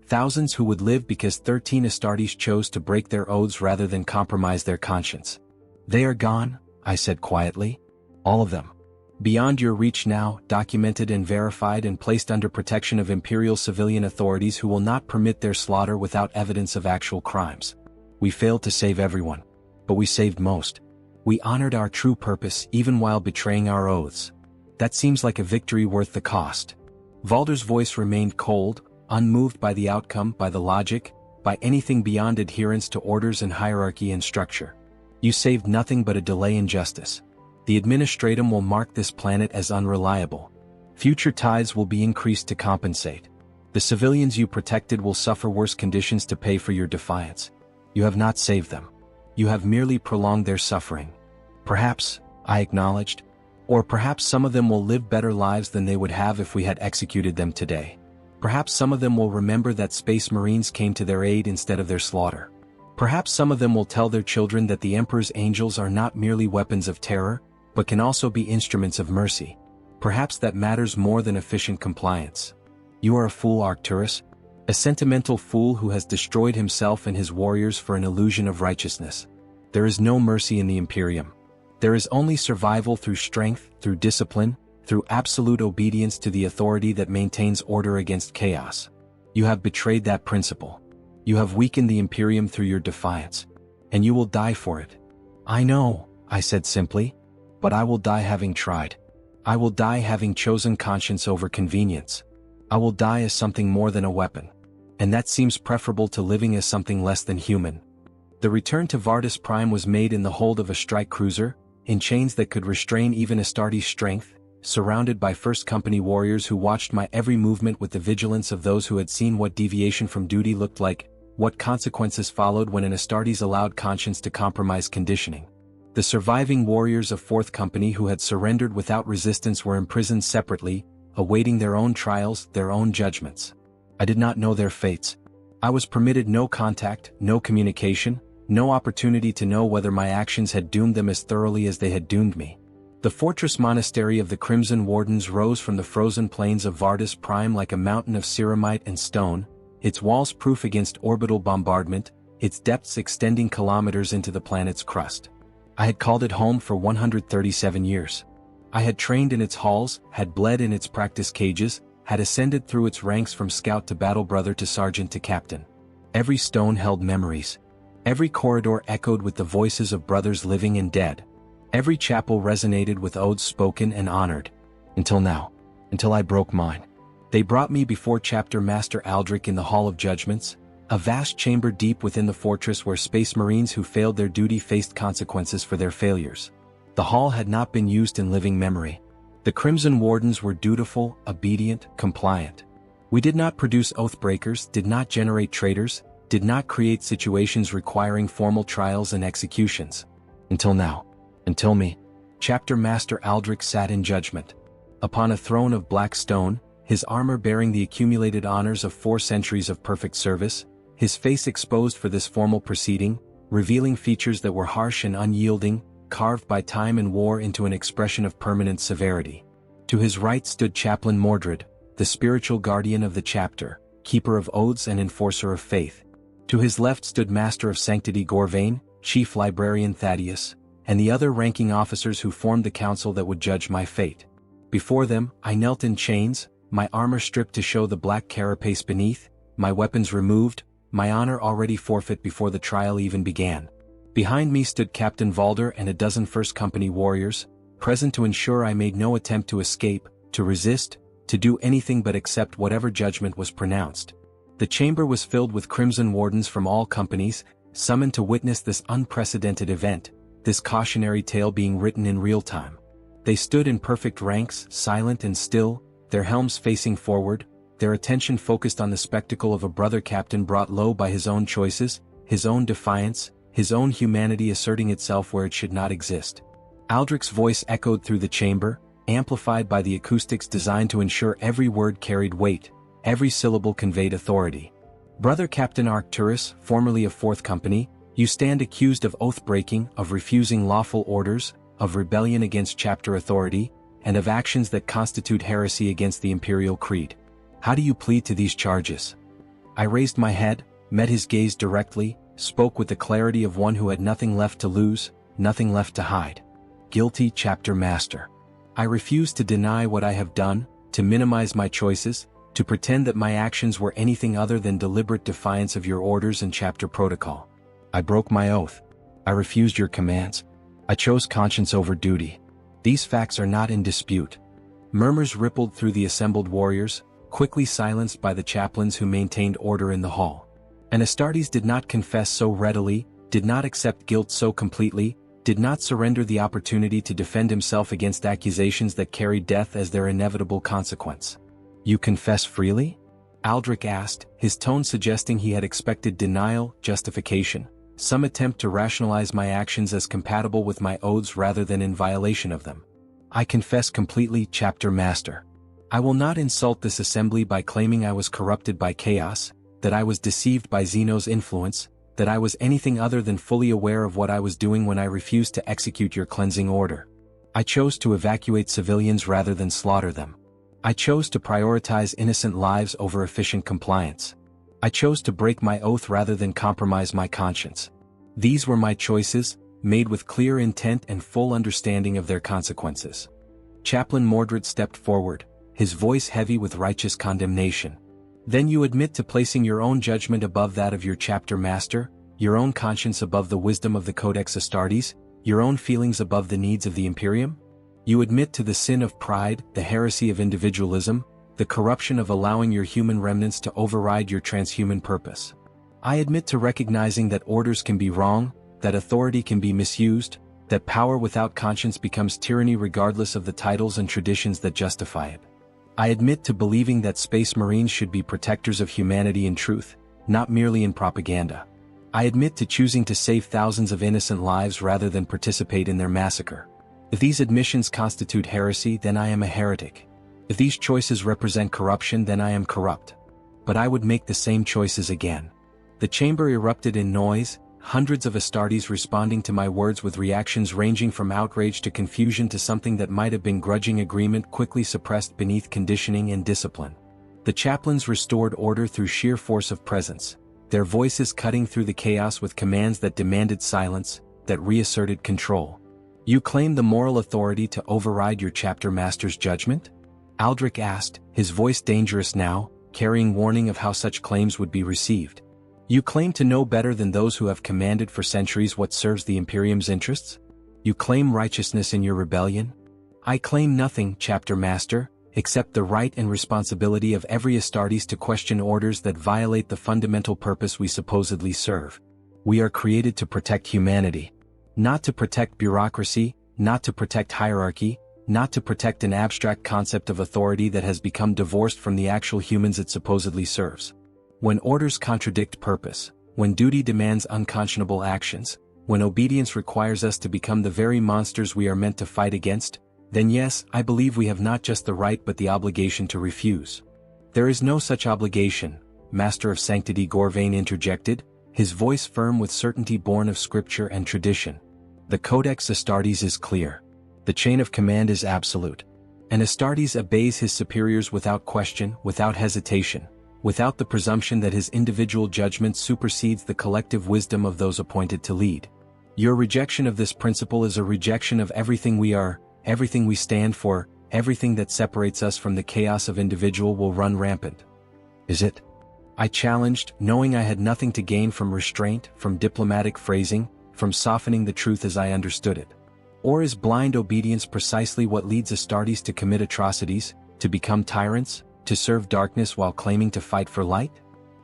Thousands who would live because 13 Astartes chose to break their oaths rather than compromise their conscience. "They are gone," I said quietly. "All of them. Beyond your reach now, documented and verified and placed under protection of Imperial civilian authorities who will not permit their slaughter without evidence of actual crimes. We failed to save everyone. But we saved most. We honored our true purpose even while betraying our oaths. That seems like a victory worth the cost." Valder's voice remained cold, unmoved by the outcome, by the logic, by anything beyond adherence to orders and hierarchy and structure. "You saved nothing but a delay in justice. The administratum will mark this planet as unreliable. Future tithes will be increased to compensate. The civilians you protected will suffer worse conditions to pay for your defiance. You have not saved them. You have merely prolonged their suffering. Perhaps," I acknowledged, "or perhaps some of them will live better lives than they would have if we had executed them today. Perhaps some of them will remember that Space Marines came to their aid instead of their slaughter. Perhaps some of them will tell their children that the Emperor's angels are not merely weapons of terror, but can also be instruments of mercy. Perhaps that matters more than efficient compliance. You are a fool, Arcturus. A sentimental fool who has destroyed himself and his warriors for an illusion of righteousness. There is no mercy in the Imperium. There is only survival through strength, through discipline, through absolute obedience to the authority that maintains order against chaos. You have betrayed that principle. You have weakened the Imperium through your defiance. And you will die for it." "I know," I said simply. "But I will die having tried. I will die having chosen conscience over convenience. I will die as something more than a weapon. And that seems preferable to living as something less than human." The return to Vardis Prime was made in the hold of a strike cruiser, in chains that could restrain even Astartes' strength, surrounded by First Company warriors who watched my every movement with the vigilance of those who had seen what deviation from duty looked like, what consequences followed when an Astartes allowed conscience to compromise conditioning. The surviving warriors of Fourth Company who had surrendered without resistance were imprisoned separately, awaiting their own trials, their own judgments. I did not know their fates. I was permitted no contact, no communication, no opportunity to know whether my actions had doomed them as thoroughly as they had doomed me. The fortress monastery of the Crimson Wardens rose from the frozen plains of Vardis Prime like a mountain of ceramite and stone, its walls proof against orbital bombardment, its depths extending kilometers into the planet's crust. I had called it home for 137 years. I had trained in its halls, had bled in its practice cages, had ascended through its ranks from scout to battle brother to sergeant to captain. Every stone held memories. Every corridor echoed with the voices of brothers living and dead. Every chapel resonated with odes spoken and honored. Until now. Until I broke mine. They brought me before Chapter Master Aldrich in the Hall of Judgments, a vast chamber deep within the fortress where Space Marines who failed their duty faced consequences for their failures. The hall had not been used in living memory. The Crimson Wardens were dutiful, obedient, compliant. We did not produce oathbreakers, did not generate traitors, did not create situations requiring formal trials and executions. Until now. Until me. Chapter Master Aldrich sat in judgment. Upon a throne of black stone, his armor bearing the accumulated honors of 4 centuries of perfect service, his face exposed for this formal proceeding, revealing features that were harsh and unyielding, carved by time and war into an expression of permanent severity. To his right stood Chaplain Mordred, the spiritual guardian of the chapter, keeper of oaths and enforcer of faith. To his left stood Master of Sanctity Gorvain, Chief Librarian Thaddeus, and the other ranking officers who formed the council that would judge my fate. Before them, I knelt in chains, my armor stripped to show the black carapace beneath, my weapons removed, my honor already forfeit before the trial even began. Behind me stood Captain Valder and a dozen First Company warriors, present to ensure I made no attempt to escape, to resist, to do anything but accept whatever judgment was pronounced. The chamber was filled with Crimson Wardens from all companies, summoned to witness this unprecedented event, this cautionary tale being written in real time. They stood in perfect ranks, silent and still, their helms facing forward, their attention focused on the spectacle of a brother captain brought low by his own choices, his own defiance, his own humanity asserting itself where it should not exist. Aldrich's voice echoed through the chamber, amplified by the acoustics designed to ensure every word carried weight, every syllable conveyed authority. Brother Captain Arcturus, formerly of 4th Company, you stand accused of oath-breaking, of refusing lawful orders, of rebellion against chapter authority, and of actions that constitute heresy against the Imperial Creed. How do you plead to these charges? I raised my head, met his gaze directly, spoke with the clarity of one who had nothing left to lose, nothing left to hide. Guilty, Chapter Master. I refuse to deny what I have done, to minimize my choices, to pretend that my actions were anything other than deliberate defiance of your orders and chapter protocol. I broke my oath. I refused your commands. I chose conscience over duty. These facts are not in dispute. Murmurs rippled through the assembled warriors, quickly silenced by the chaplains who maintained order in the hall. And Astartes did not confess so readily, did not accept guilt so completely, did not surrender the opportunity to defend himself against accusations that carried death as their inevitable consequence. You confess freely? Aldrich asked, his tone suggesting he had expected denial, justification, some attempt to rationalize my actions as compatible with my oaths rather than in violation of them. I confess completely, Chapter Master. I will not insult this assembly by claiming I was corrupted by chaos, that I was deceived by xenos' influence, that I was anything other than fully aware of what I was doing when I refused to execute your cleansing order. I chose to evacuate civilians rather than slaughter them. I chose to prioritize innocent lives over efficient compliance. I chose to break my oath rather than compromise my conscience. These were my choices, made with clear intent and full understanding of their consequences. Chaplain Mordred stepped forward, his voice heavy with righteous condemnation. Then you admit to placing your own judgment above that of your chapter master, your own conscience above the wisdom of the Codex Astartes, your own feelings above the needs of the Imperium? You admit to the sin of pride, the heresy of individualism, the corruption of allowing your human remnants to override your transhuman purpose. I admit to recognizing that orders can be wrong, that authority can be misused, that power without conscience becomes tyranny regardless of the titles and traditions that justify it. I admit to believing that Space Marines should be protectors of humanity in truth, not merely in propaganda. I admit to choosing to save thousands of innocent lives rather than participate in their massacre. If these admissions constitute heresy, then I am a heretic. If these choices represent corruption, then I am corrupt. But I would make the same choices again. The chamber erupted in noise, hundreds of Astartes responding to my words with reactions ranging from outrage to confusion to something that might have been grudging agreement quickly suppressed beneath conditioning and discipline. The chaplains restored order through sheer force of presence, their voices cutting through the chaos with commands that demanded silence, that reasserted control. You claim the moral authority to override your chapter master's judgment? Aldrich asked, his voice dangerous now, carrying warning of how such claims would be received. You claim to know better than those who have commanded for centuries what serves the Imperium's interests? You claim righteousness in your rebellion? I claim nothing, Chapter Master, except the right and responsibility of every Astartes to question orders that violate the fundamental purpose we supposedly serve. We are created to protect humanity. Not to protect bureaucracy, not to protect hierarchy, not to protect an abstract concept of authority that has become divorced from the actual humans it supposedly serves. When orders contradict purpose, when duty demands unconscionable actions, when obedience requires us to become the very monsters we are meant to fight against, then yes, I believe we have not just the right but the obligation to refuse. There is no such obligation, Master of Sanctity Gorvain interjected, his voice firm with certainty born of scripture and tradition. The Codex Astartes is clear. The chain of command is absolute. And Astartes obeys his superiors without question, without hesitation, without the presumption that his individual judgment supersedes the collective wisdom of those appointed to lead. Your rejection of this principle is a rejection of everything we are, everything we stand for, everything that separates us from the chaos of individual will run rampant. Is it? I challenged, knowing I had nothing to gain from restraint, from diplomatic phrasing, from softening the truth as I understood it? Or is blind obedience precisely what leads Astartes to commit atrocities, to become tyrants, to serve darkness while claiming to fight for light?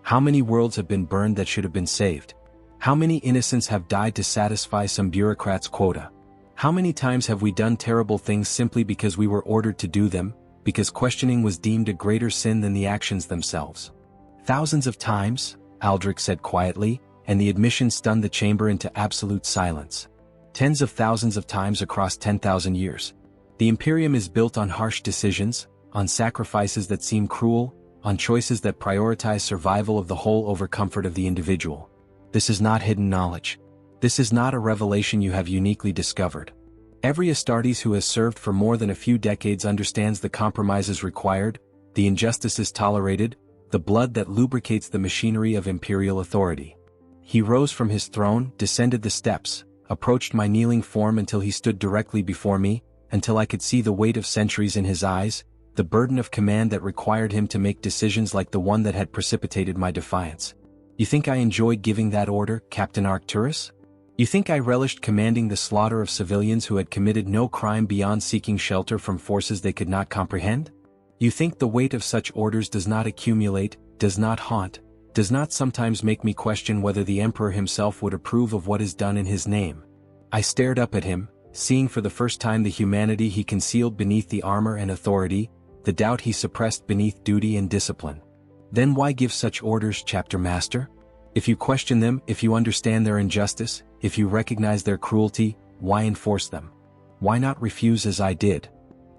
How many worlds have been burned that should have been saved? How many innocents have died to satisfy some bureaucrat's quota? How many times have we done terrible things simply because we were ordered to do them, because questioning was deemed a greater sin than the actions themselves? Thousands of times, Aldrich said quietly, and the admission stunned the chamber into absolute silence. Tens of thousands of times across 10,000 years. The Imperium is built on harsh decisions, on sacrifices that seem cruel, on choices that prioritize survival of the whole over comfort of the individual. This is not hidden knowledge. This is not a revelation you have uniquely discovered. Every Astartes who has served for more than a few decades understands the compromises required, the injustices tolerated, the blood that lubricates the machinery of imperial authority. He rose from his throne, descended the steps, approached my kneeling form until he stood directly before me, until I could see the weight of centuries in his eyes, the burden of command that required him to make decisions like the one that had precipitated my defiance. You think I enjoyed giving that order, Captain Arcturus? You think I relished commanding the slaughter of civilians who had committed no crime beyond seeking shelter from forces they could not comprehend? You think the weight of such orders does not accumulate, does not haunt, does not sometimes make me question whether the Emperor himself would approve of what is done in his name? I stared up at him, seeing for the first time the humanity he concealed beneath the armor and authority, the doubt he suppressed beneath duty and discipline. Then why give such orders, Chapter Master? If you question them, if you understand their injustice, if you recognize their cruelty, why enforce them? Why not refuse as I did?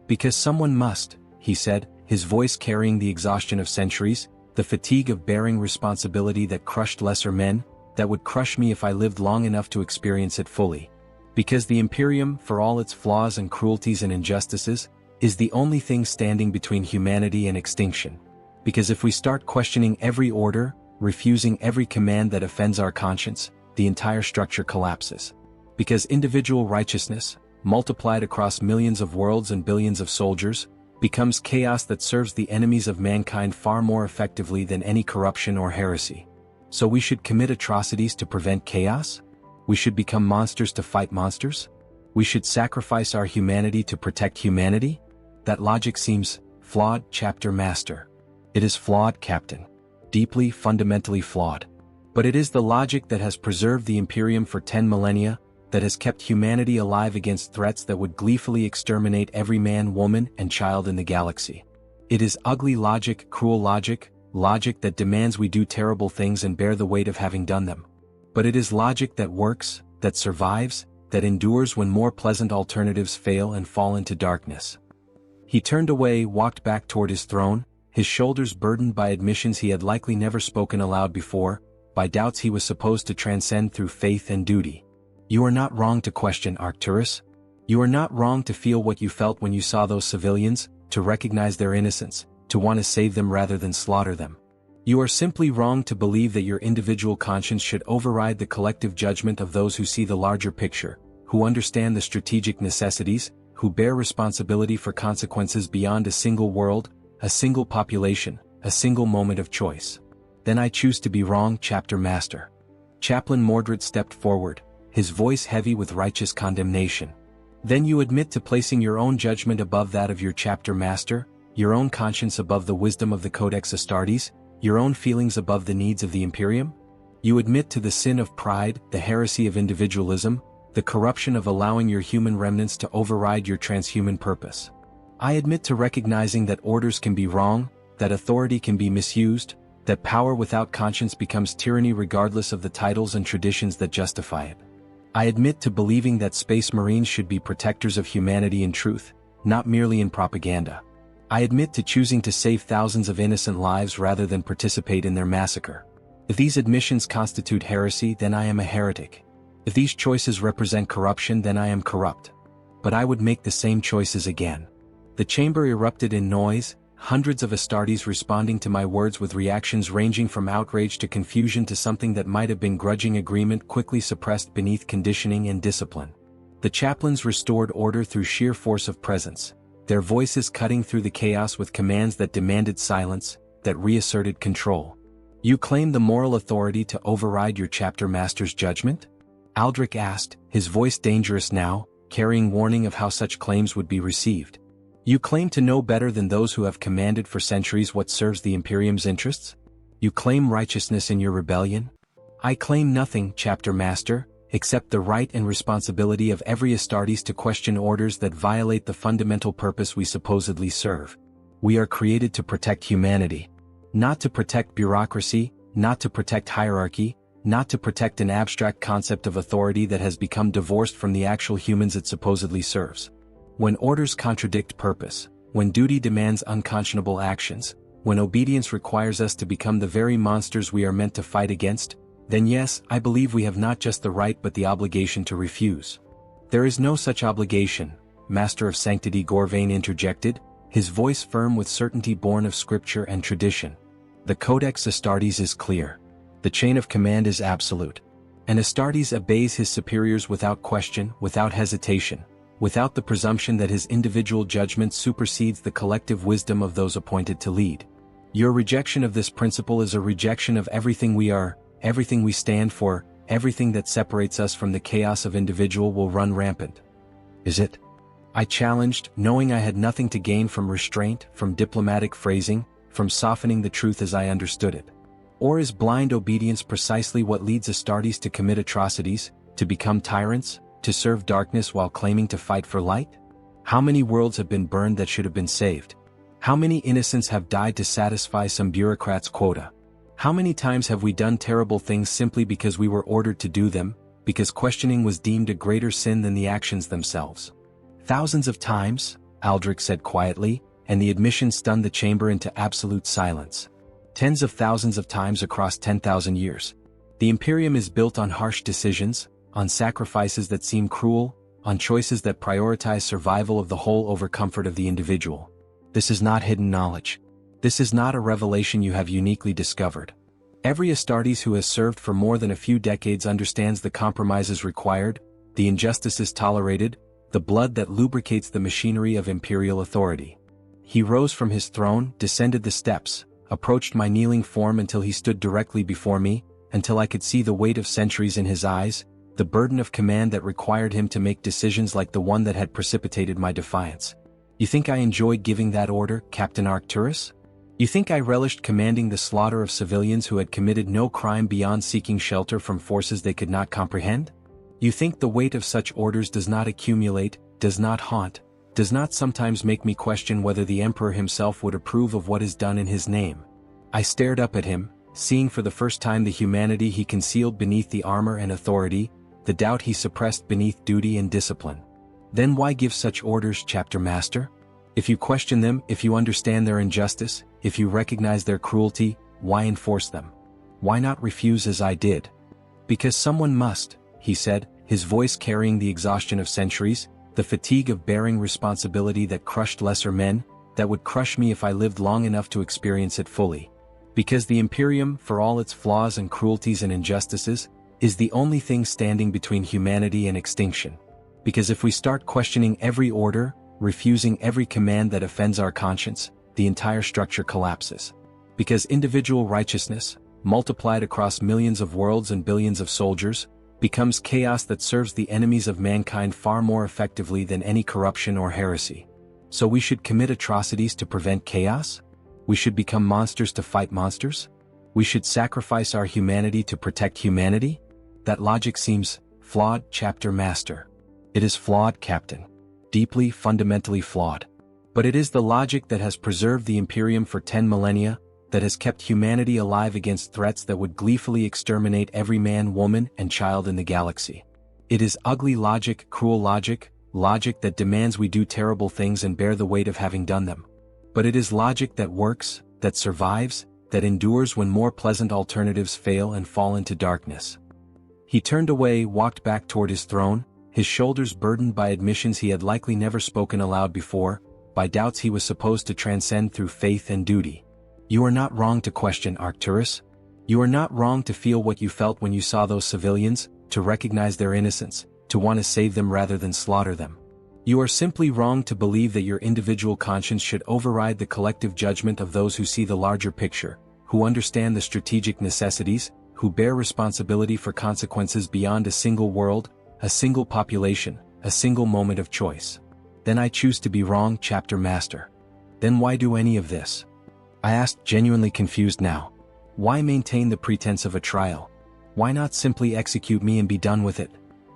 Because someone must, he said, his voice carrying the exhaustion of centuries, the fatigue of bearing responsibility that crushed lesser men, that would crush me if I lived long enough to experience it fully. Because the Imperium, for all its flaws and cruelties and injustices, is the only thing standing between humanity and extinction. Because if we start questioning every order, refusing every command that offends our conscience, the entire structure collapses. Because individual righteousness, multiplied across millions of worlds and billions of soldiers, becomes chaos that serves the enemies of mankind far more effectively than any corruption or heresy. So we should commit atrocities to prevent chaos? We should become monsters to fight monsters? We should sacrifice our humanity to protect humanity? That logic seems flawed, Chapter Master. It is flawed, Captain. Deeply, fundamentally flawed. But it is the logic that has preserved the Imperium for 10 millennia, that has kept humanity alive against threats that would gleefully exterminate every man, woman, and child in the galaxy. It is ugly logic, cruel logic, logic that demands we do terrible things and bear the weight of having done them. But it is logic that works, that survives, that endures when more pleasant alternatives fail and fall into darkness. He turned away, walked back toward his throne, his shoulders burdened by admissions he had likely never spoken aloud before, by doubts he was supposed to transcend through faith and duty. You are not wrong to question, Arcturus. You are not wrong to feel what you felt when you saw those civilians, to recognize their innocence, to want to save them rather than slaughter them. You are simply wrong to believe that your individual conscience should override the collective judgment of those who see the larger picture, who understand the strategic necessities, who bear responsibility for consequences beyond a single world, a single population, a single moment of choice. Then I choose to be wrong, Chapter Master. Chaplain Mordred stepped forward, his voice heavy with righteous condemnation. Then you admit to placing your own judgment above that of your Chapter Master, your own conscience above the wisdom of the Codex Astartes, your own feelings above the needs of the Imperium? You admit to the sin of pride, the heresy of individualism, the corruption of allowing your human remnants to override your transhuman purpose. I admit to recognizing that orders can be wrong, that authority can be misused, that power without conscience becomes tyranny regardless of the titles and traditions that justify it. I admit to believing that Space Marines should be protectors of humanity in truth, not merely in propaganda. I admit to choosing to save thousands of innocent lives rather than participate in their massacre. If these admissions constitute heresy, then I am a heretic. If these choices represent corruption, then I am corrupt. But I would make the same choices again. The chamber erupted in noise, hundreds of Astartes responding to my words with reactions ranging from outrage to confusion to something that might have been grudging agreement quickly suppressed beneath conditioning and discipline. The chaplains restored order through sheer force of presence, their voices cutting through the chaos with commands that demanded silence, that reasserted control. You claim the moral authority to override your Chapter Master's judgment? Aldrich asked, his voice dangerous now, carrying warning of how such claims would be received. You claim to know better than those who have commanded for centuries what serves the Imperium's interests? You claim righteousness in your rebellion? I claim nothing, Chapter Master, except the right and responsibility of every Astartes to question orders that violate the fundamental purpose we supposedly serve. We are created to protect humanity. Not to protect bureaucracy, not to protect hierarchy, not to protect an abstract concept of authority that has become divorced from the actual humans it supposedly serves. When orders contradict purpose, when duty demands unconscionable actions, when obedience requires us to become the very monsters we are meant to fight against, then yes, I believe we have not just the right but the obligation to refuse. There is no such obligation, Master of Sanctity Gorvain interjected, his voice firm with certainty born of scripture and tradition. The Codex Astartes is clear. The chain of command is absolute. And Astartes obeys his superiors without question, without hesitation, without the presumption that his individual judgment supersedes the collective wisdom of those appointed to lead. Your rejection of this principle is a rejection of everything we are, everything we stand for, everything that separates us from the chaos of individual will run rampant. Is it? I challenged, knowing I had nothing to gain from restraint, from diplomatic phrasing, from softening the truth as I understood it. Or is blind obedience precisely what leads Astartes to commit atrocities, to become tyrants, to serve darkness while claiming to fight for light? How many worlds have been burned that should have been saved? How many innocents have died to satisfy some bureaucrat's quota? How many times have we done terrible things simply because we were ordered to do them, because questioning was deemed a greater sin than the actions themselves? Thousands of times, Aldrich said quietly, and the admission stunned the chamber into absolute silence. Tens of thousands of times across 10,000 years. The Imperium is built on harsh decisions, on sacrifices that seem cruel, on choices that prioritize survival of the whole over comfort of the individual. This is not hidden knowledge. This is not a revelation you have uniquely discovered. Every Astartes who has served for more than a few decades understands the compromises required, the injustices tolerated, the blood that lubricates the machinery of imperial authority. He rose from his throne, descended the steps, approached my kneeling form until he stood directly before me, until I could see the weight of centuries in his eyes, the burden of command that required him to make decisions like the one that had precipitated my defiance. You think I enjoyed giving that order, Captain Arcturus? You think I relished commanding the slaughter of civilians who had committed no crime beyond seeking shelter from forces they could not comprehend? You think the weight of such orders does not accumulate, does not haunt, does not sometimes make me question whether the Emperor himself would approve of what is done in his name? I stared up at him, seeing for the first time the humanity he concealed beneath the armor and authority, the doubt he suppressed beneath duty and discipline. Then why give such orders, Chapter Master? If you question them, if you understand their injustice, if you recognize their cruelty, why enforce them? Why not refuse as I did? Because someone must, he said, his voice carrying the exhaustion of centuries, the fatigue of bearing responsibility that crushed lesser men, that would crush me if I lived long enough to experience it fully. Because the Imperium, for all its flaws and cruelties and injustices, is the only thing standing between humanity and extinction. Because if we start questioning every order, refusing every command that offends our conscience, the entire structure collapses. Because individual righteousness, multiplied across millions of worlds and billions of soldiers, becomes chaos that serves the enemies of mankind far more effectively than any corruption or heresy. So we should commit atrocities to prevent chaos? We should become monsters to fight monsters? We should sacrifice our humanity to protect humanity? That logic seems flawed, Chapter Master. It is flawed, Captain. Deeply, fundamentally flawed. But it is the logic that has preserved the Imperium for 10 millennia, that has kept humanity alive against threats that would gleefully exterminate every man, woman, and child in the galaxy. It is ugly logic, cruel logic, logic that demands we do terrible things and bear the weight of having done them. But it is logic that works, that survives, that endures when more pleasant alternatives fail and fall into darkness. He turned away, walked back toward his throne, his shoulders burdened by admissions he had likely never spoken aloud before, by doubts he was supposed to transcend through faith and duty. You are not wrong to question, Arcturus. You are not wrong to feel what you felt when you saw those civilians, to recognize their innocence, to want to save them rather than slaughter them. You are simply wrong to believe that your individual conscience should override the collective judgment of those who see the larger picture, who understand the strategic necessities, who bear responsibility for consequences beyond a single world, a single population, a single moment of choice. Then I choose to be wrong, Chapter Master. Then why do any of this? I asked, genuinely confused now. Why maintain the pretense of a trial? Why not simply execute me and be done with it?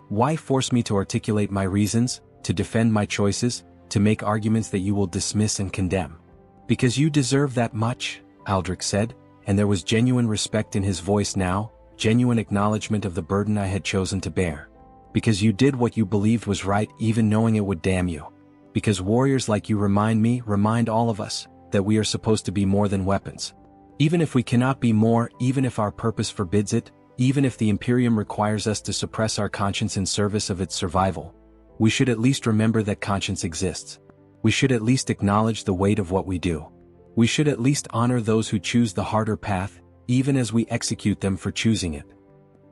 Why force me to articulate my reasons, to defend my choices, to make arguments that you will dismiss and condemn? Because you deserve that much, Aldrich said, and there was genuine respect in his voice now, genuine acknowledgement of the burden I had chosen to bear. Because you did what you believed was right even knowing it would damn you. Because warriors like you remind all of us, that we are supposed to be more than weapons. Even if we cannot be more, even if our purpose forbids it, even if the Imperium requires us to suppress our conscience in service of its survival, we should at least remember that conscience exists. We should at least acknowledge the weight of what we do. We should at least honor those who choose the harder path, even as we execute them for choosing it.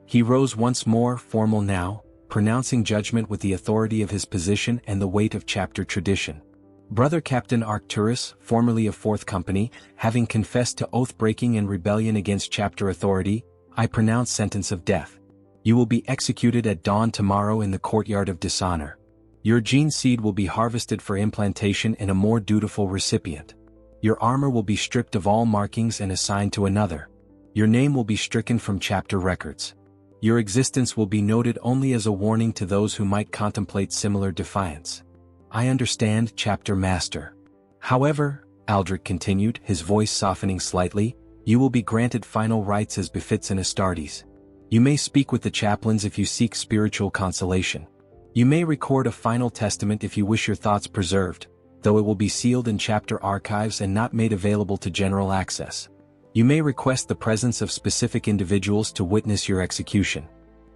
He rose once more, formal now, pronouncing judgment with the authority of his position and the weight of chapter tradition. Brother Captain Arcturus, formerly of 4th Company, having confessed to oath-breaking and rebellion against chapter authority, I pronounce sentence of death. You will be executed at dawn tomorrow in the courtyard of dishonor. Your gene seed will be harvested for implantation in a more dutiful recipient. Your armor will be stripped of all markings and assigned to another. Your name will be stricken from chapter records. Your existence will be noted only as a warning to those who might contemplate similar defiance. I understand, Chapter Master. However, Aldrich continued, his voice softening slightly, you will be granted final rights as befits an Astartes. You may speak with the chaplains if you seek spiritual consolation. You may record a final testament if you wish your thoughts preserved, though it will be sealed in chapter archives and not made available to general access. You may request the presence of specific individuals to witness your execution.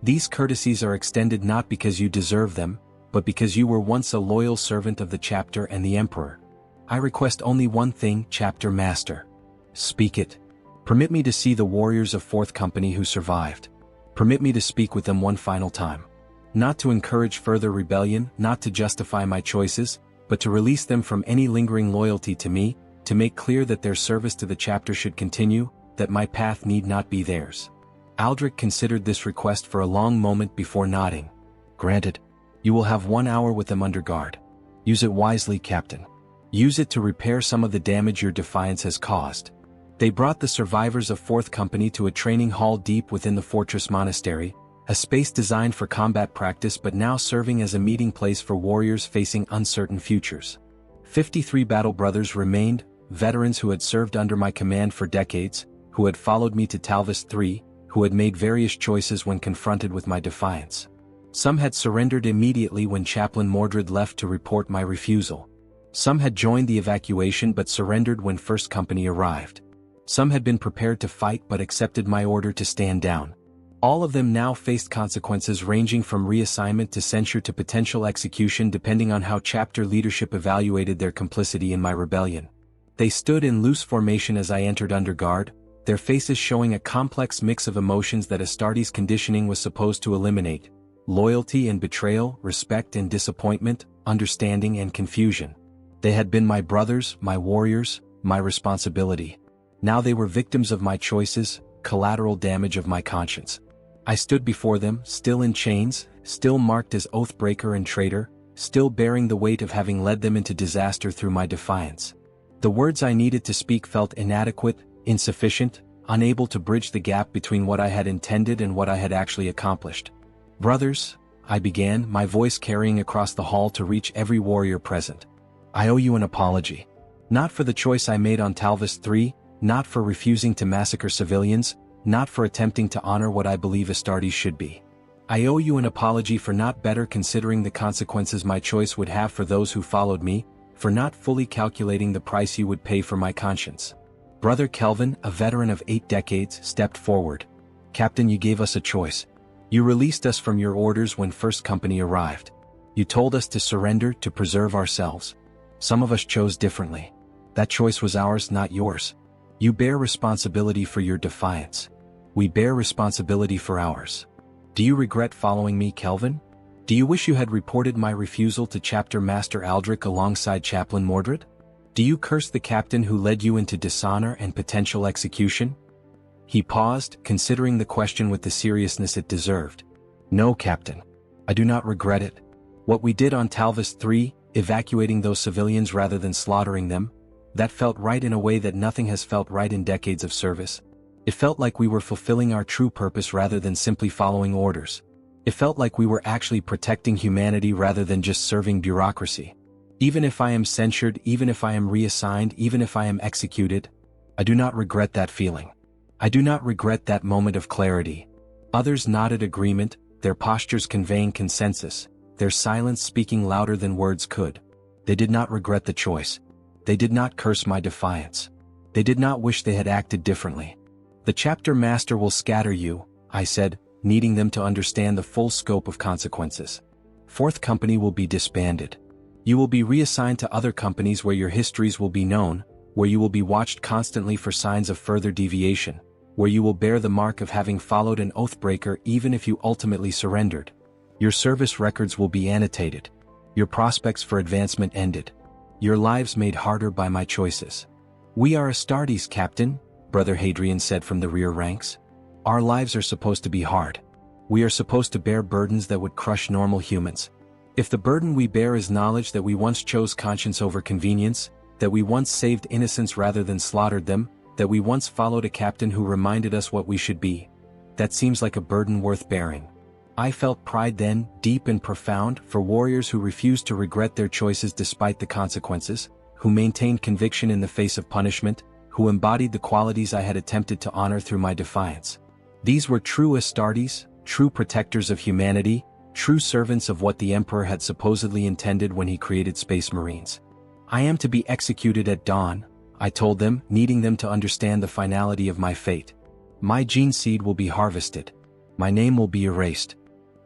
These courtesies are extended not because you deserve them, but because you were once a loyal servant of the chapter and the Emperor. I request only one thing, Chapter Master. Speak it. Permit me to see the warriors of 4th Company who survived. Permit me to speak with them one final time. Not to encourage further rebellion, not to justify my choices, but to release them from any lingering loyalty to me, to make clear that their service to the chapter should continue, that my path need not be theirs. Aldrich considered this request for a long moment before nodding. Granted. You will have 1 hour with them under guard. Use it wisely, Captain. Use it to repair some of the damage your defiance has caused. They brought the survivors of 4th Company to a training hall deep within the fortress monastery, a space designed for combat practice but now serving as a meeting place for warriors facing uncertain futures. 53 battle brothers remained, veterans who had served under my command for decades, who had followed me to Talvis III, who had made various choices when confronted with my defiance. Some had surrendered immediately when Chaplain Mordred left to report my refusal. Some had joined the evacuation but surrendered when 1st Company arrived. Some had been prepared to fight but accepted my order to stand down. All of them now faced consequences ranging from reassignment to censure to potential execution depending on how chapter leadership evaluated their complicity in my rebellion. They stood in loose formation as I entered under guard, their faces showing a complex mix of emotions that Astartes conditioning was supposed to eliminate. Loyalty and betrayal, respect and disappointment, understanding and confusion. They had been my brothers, my warriors, my responsibility. Now they were victims of my choices, collateral damage of my conscience. I stood before them, still in chains, still marked as oathbreaker and traitor, still bearing the weight of having led them into disaster through my defiance. The words I needed to speak felt inadequate, insufficient, unable to bridge the gap between what I had intended and what I had actually accomplished. Brothers, I began, my voice carrying across the hall to reach every warrior present. I owe you an apology. Not for the choice I made on Talvis III, not for refusing to massacre civilians, not for attempting to honor what I believe Astartes should be. I owe you an apology for not better considering the consequences my choice would have for those who followed me, for not fully calculating the price you would pay for my conscience. Brother Kelvin, a veteran of 8 decades, stepped forward. Captain, you gave us a choice. You released us from your orders when 1st Company arrived. You told us to surrender to preserve ourselves. Some of us chose differently. That choice was ours, not yours. You bear responsibility for your defiance. We bear responsibility for ours. Do you regret following me, Kelvin? Do you wish you had reported my refusal to Chapter Master Aldrich alongside Chaplain Mordred? Do you curse the captain who led you into dishonor and potential execution? He paused, considering the question with the seriousness it deserved. No, Captain. I do not regret it. What we did on Talvis 3, evacuating those civilians rather than slaughtering them, that felt right in a way that nothing has felt right in decades of service. It felt like we were fulfilling our true purpose rather than simply following orders. It felt like we were actually protecting humanity rather than just serving bureaucracy. Even if I am censured, even if I am reassigned, even if I am executed, I do not regret that feeling. I do not regret that moment of clarity. Others nodded agreement, their postures conveying consensus, their silence speaking louder than words could. They did not regret the choice. They did not curse my defiance. They did not wish they had acted differently. The chapter master will scatter you, I said, needing them to understand the full scope of consequences. Fourth company will be disbanded. You will be reassigned to other companies where your histories will be known, where you will be watched constantly for signs of further deviation, where you will bear the mark of having followed an oathbreaker even if you ultimately surrendered. Your service records will be annotated. Your prospects for advancement ended. Your lives made harder by my choices. We are Astartes, Captain, Brother Hadrian said from the rear ranks. Our lives are supposed to be hard. We are supposed to bear burdens that would crush normal humans. If the burden we bear is knowledge that we once chose conscience over convenience, that we once saved innocents rather than slaughtered them, that we once followed a captain who reminded us what we should be, that seems like a burden worth bearing. I felt pride then, deep and profound, for warriors who refused to regret their choices despite the consequences, who maintained conviction in the face of punishment, who embodied the qualities I had attempted to honor through my defiance. These were true Astartes, true protectors of humanity, true servants of what the Emperor had supposedly intended when he created Space Marines. I am to be executed at dawn, I told them, needing them to understand the finality of my fate. My gene seed will be harvested. My name will be erased.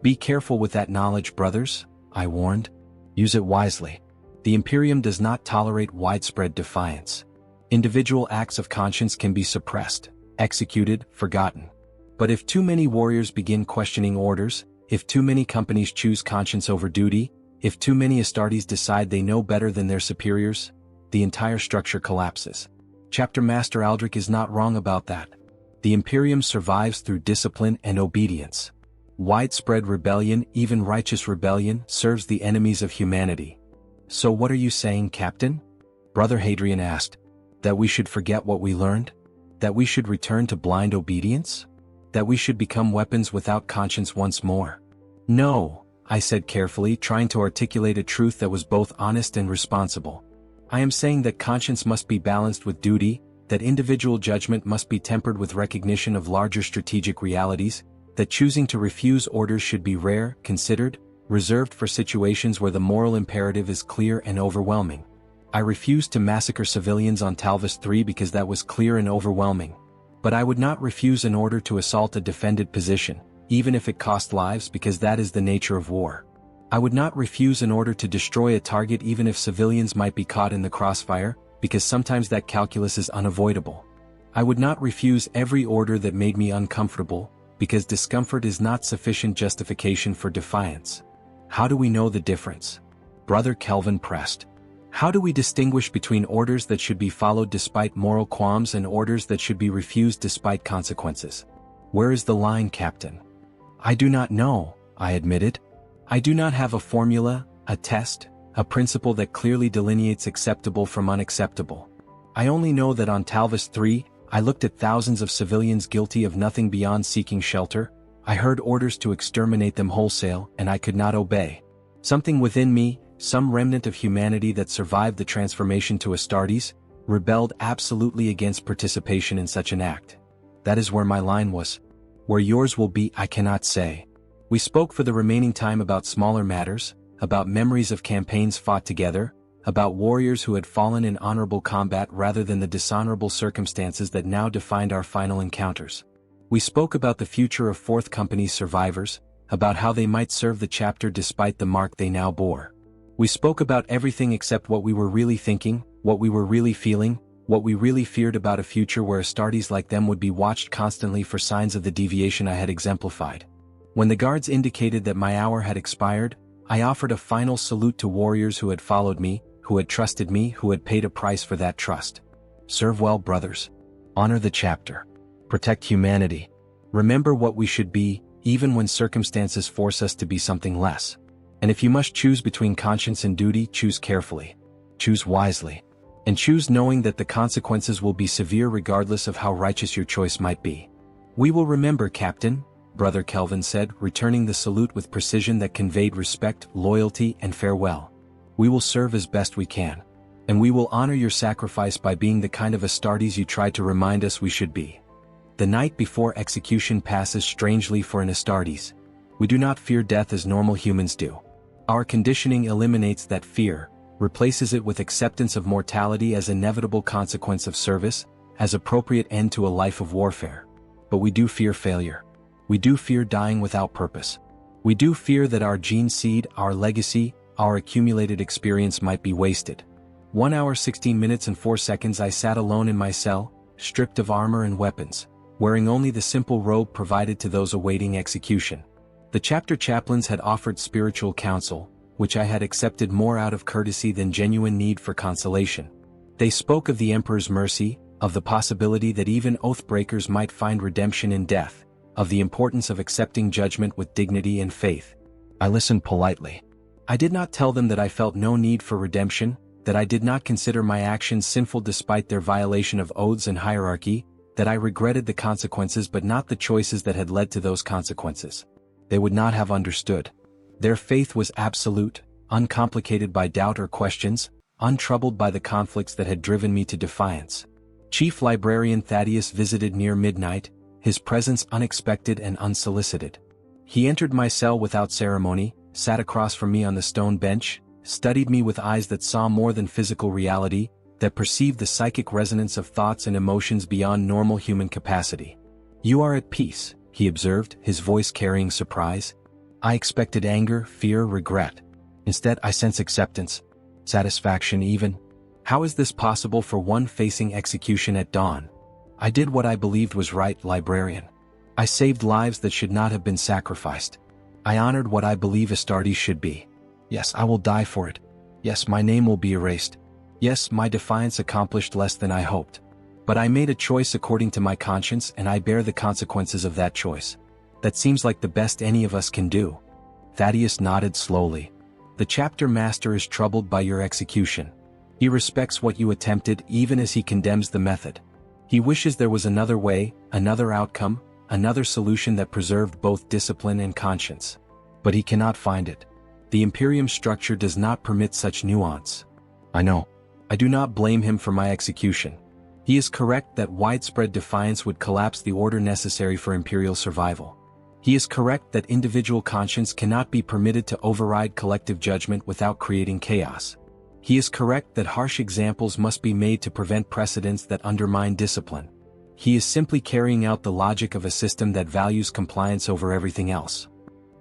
Be careful with that knowledge, brothers, I warned. Use it wisely. The Imperium does not tolerate widespread defiance. Individual acts of conscience can be suppressed, executed, forgotten. But if too many warriors begin questioning orders, if too many companies choose conscience over duty, if too many Astartes decide they know better than their superiors, the entire structure collapses. Chapter Master Aldrich is not wrong about that. The Imperium survives through discipline and obedience. Widespread rebellion, even righteous rebellion, serves the enemies of humanity. So what are you saying, Captain? Brother Hadrian asked. That we should forget what we learned? That we should return to blind obedience? That we should become weapons without conscience once more? No, I said carefully, trying to articulate a truth that was both honest and responsible. I am saying that conscience must be balanced with duty, that individual judgment must be tempered with recognition of larger strategic realities, that choosing to refuse orders should be rare, considered, reserved for situations where the moral imperative is clear and overwhelming. I refused to massacre civilians on Talvis 3 because that was clear and overwhelming. But I would not refuse an order to assault a defended position, even if it cost lives, because that is the nature of war. I would not refuse an order to destroy a target even if civilians might be caught in the crossfire, because sometimes that calculus is unavoidable. I would not refuse every order that made me uncomfortable, because discomfort is not sufficient justification for defiance. How do we know the difference? Brother Kelvin pressed. How do we distinguish between orders that should be followed despite moral qualms and orders that should be refused despite consequences? Where is the line, Captain? I do not know, I admitted. I do not have a formula, a test, a principle that clearly delineates acceptable from unacceptable. I only know that on Talvis 3, I looked at thousands of civilians guilty of nothing beyond seeking shelter. I heard orders to exterminate them wholesale, and I could not obey. Something within me, some remnant of humanity that survived the transformation to Astartes, rebelled absolutely against participation in such an act. That is where my line was. Where yours will be, I cannot say. We spoke for the remaining time about smaller matters, about memories of campaigns fought together, about warriors who had fallen in honorable combat rather than the dishonorable circumstances that now defined our final encounters. We spoke about the future of Fourth Company's survivors, about how they might serve the chapter despite the mark they now bore. We spoke about everything except what we were really thinking, what we were really feeling, what we really feared about a future where Astartes like them would be watched constantly for signs of the deviation I had exemplified. When the guards indicated that my hour had expired, I offered a final salute to warriors who had followed me, who had trusted me, who had paid a price for that trust. Serve well, brothers. Honor the chapter. Protect humanity. Remember what we should be, even when circumstances force us to be something less. And if you must choose between conscience and duty, choose carefully. Choose wisely. And choose knowing that the consequences will be severe regardless of how righteous your choice might be. We will remember, Captain, Brother Kelvin said, returning the salute with precision that conveyed respect, loyalty, and farewell. We will serve as best we can. And we will honor your sacrifice by being the kind of Astartes you tried to remind us we should be. The night before execution passes strangely for an Astartes. We do not fear death as normal humans do. Our conditioning eliminates that fear, replaces it with acceptance of mortality as inevitable consequence of service, as appropriate end to a life of warfare. But we do fear failure. We do fear dying without purpose. We do fear that our gene seed, our legacy, our accumulated experience might be wasted. 1 hour 16 minutes and 4 seconds I sat alone in my cell, stripped of armor and weapons, wearing only the simple robe provided to those awaiting execution. The chapter chaplains had offered spiritual counsel, which I had accepted more out of courtesy than genuine need for consolation. They spoke of the Emperor's mercy, of the possibility that even oath-breakers might find redemption in death, of the importance of accepting judgment with dignity and faith. I listened politely. I did not tell them that I felt no need for redemption, that I did not consider my actions sinful despite their violation of oaths and hierarchy, that I regretted the consequences but not the choices that had led to those consequences. They would not have understood. Their faith was absolute, uncomplicated by doubt or questions, untroubled by the conflicts that had driven me to defiance. Chief Librarian Thaddeus visited near midnight, his presence unexpected and unsolicited. He entered my cell without ceremony, sat across from me on the stone bench, studied me with eyes that saw more than physical reality, that perceived the psychic resonance of thoughts and emotions beyond normal human capacity. "You are at peace," he observed, his voice carrying surprise. I expected anger, fear, regret. Instead, I sense acceptance, satisfaction even. How is this possible for one facing execution at dawn? I did what I believed was right, librarian. I saved lives that should not have been sacrificed. I honored what I believe Astartes should be. Yes, I will die for it. Yes, my name will be erased. Yes, my defiance accomplished less than I hoped. But I made a choice according to my conscience and I bear the consequences of that choice. That seems like the best any of us can do. Thaddeus nodded slowly. The chapter master is troubled by your execution. He respects what you attempted even as he condemns the method. He wishes there was another way, another outcome, another solution that preserved both discipline and conscience. But he cannot find it. The Imperium structure does not permit such nuance. I know. I do not blame him for my execution. He is correct that widespread defiance would collapse the order necessary for Imperial survival. He is correct that individual conscience cannot be permitted to override collective judgment without creating chaos. He is correct that harsh examples must be made to prevent precedents that undermine discipline. He is simply carrying out the logic of a system that values compliance over everything else.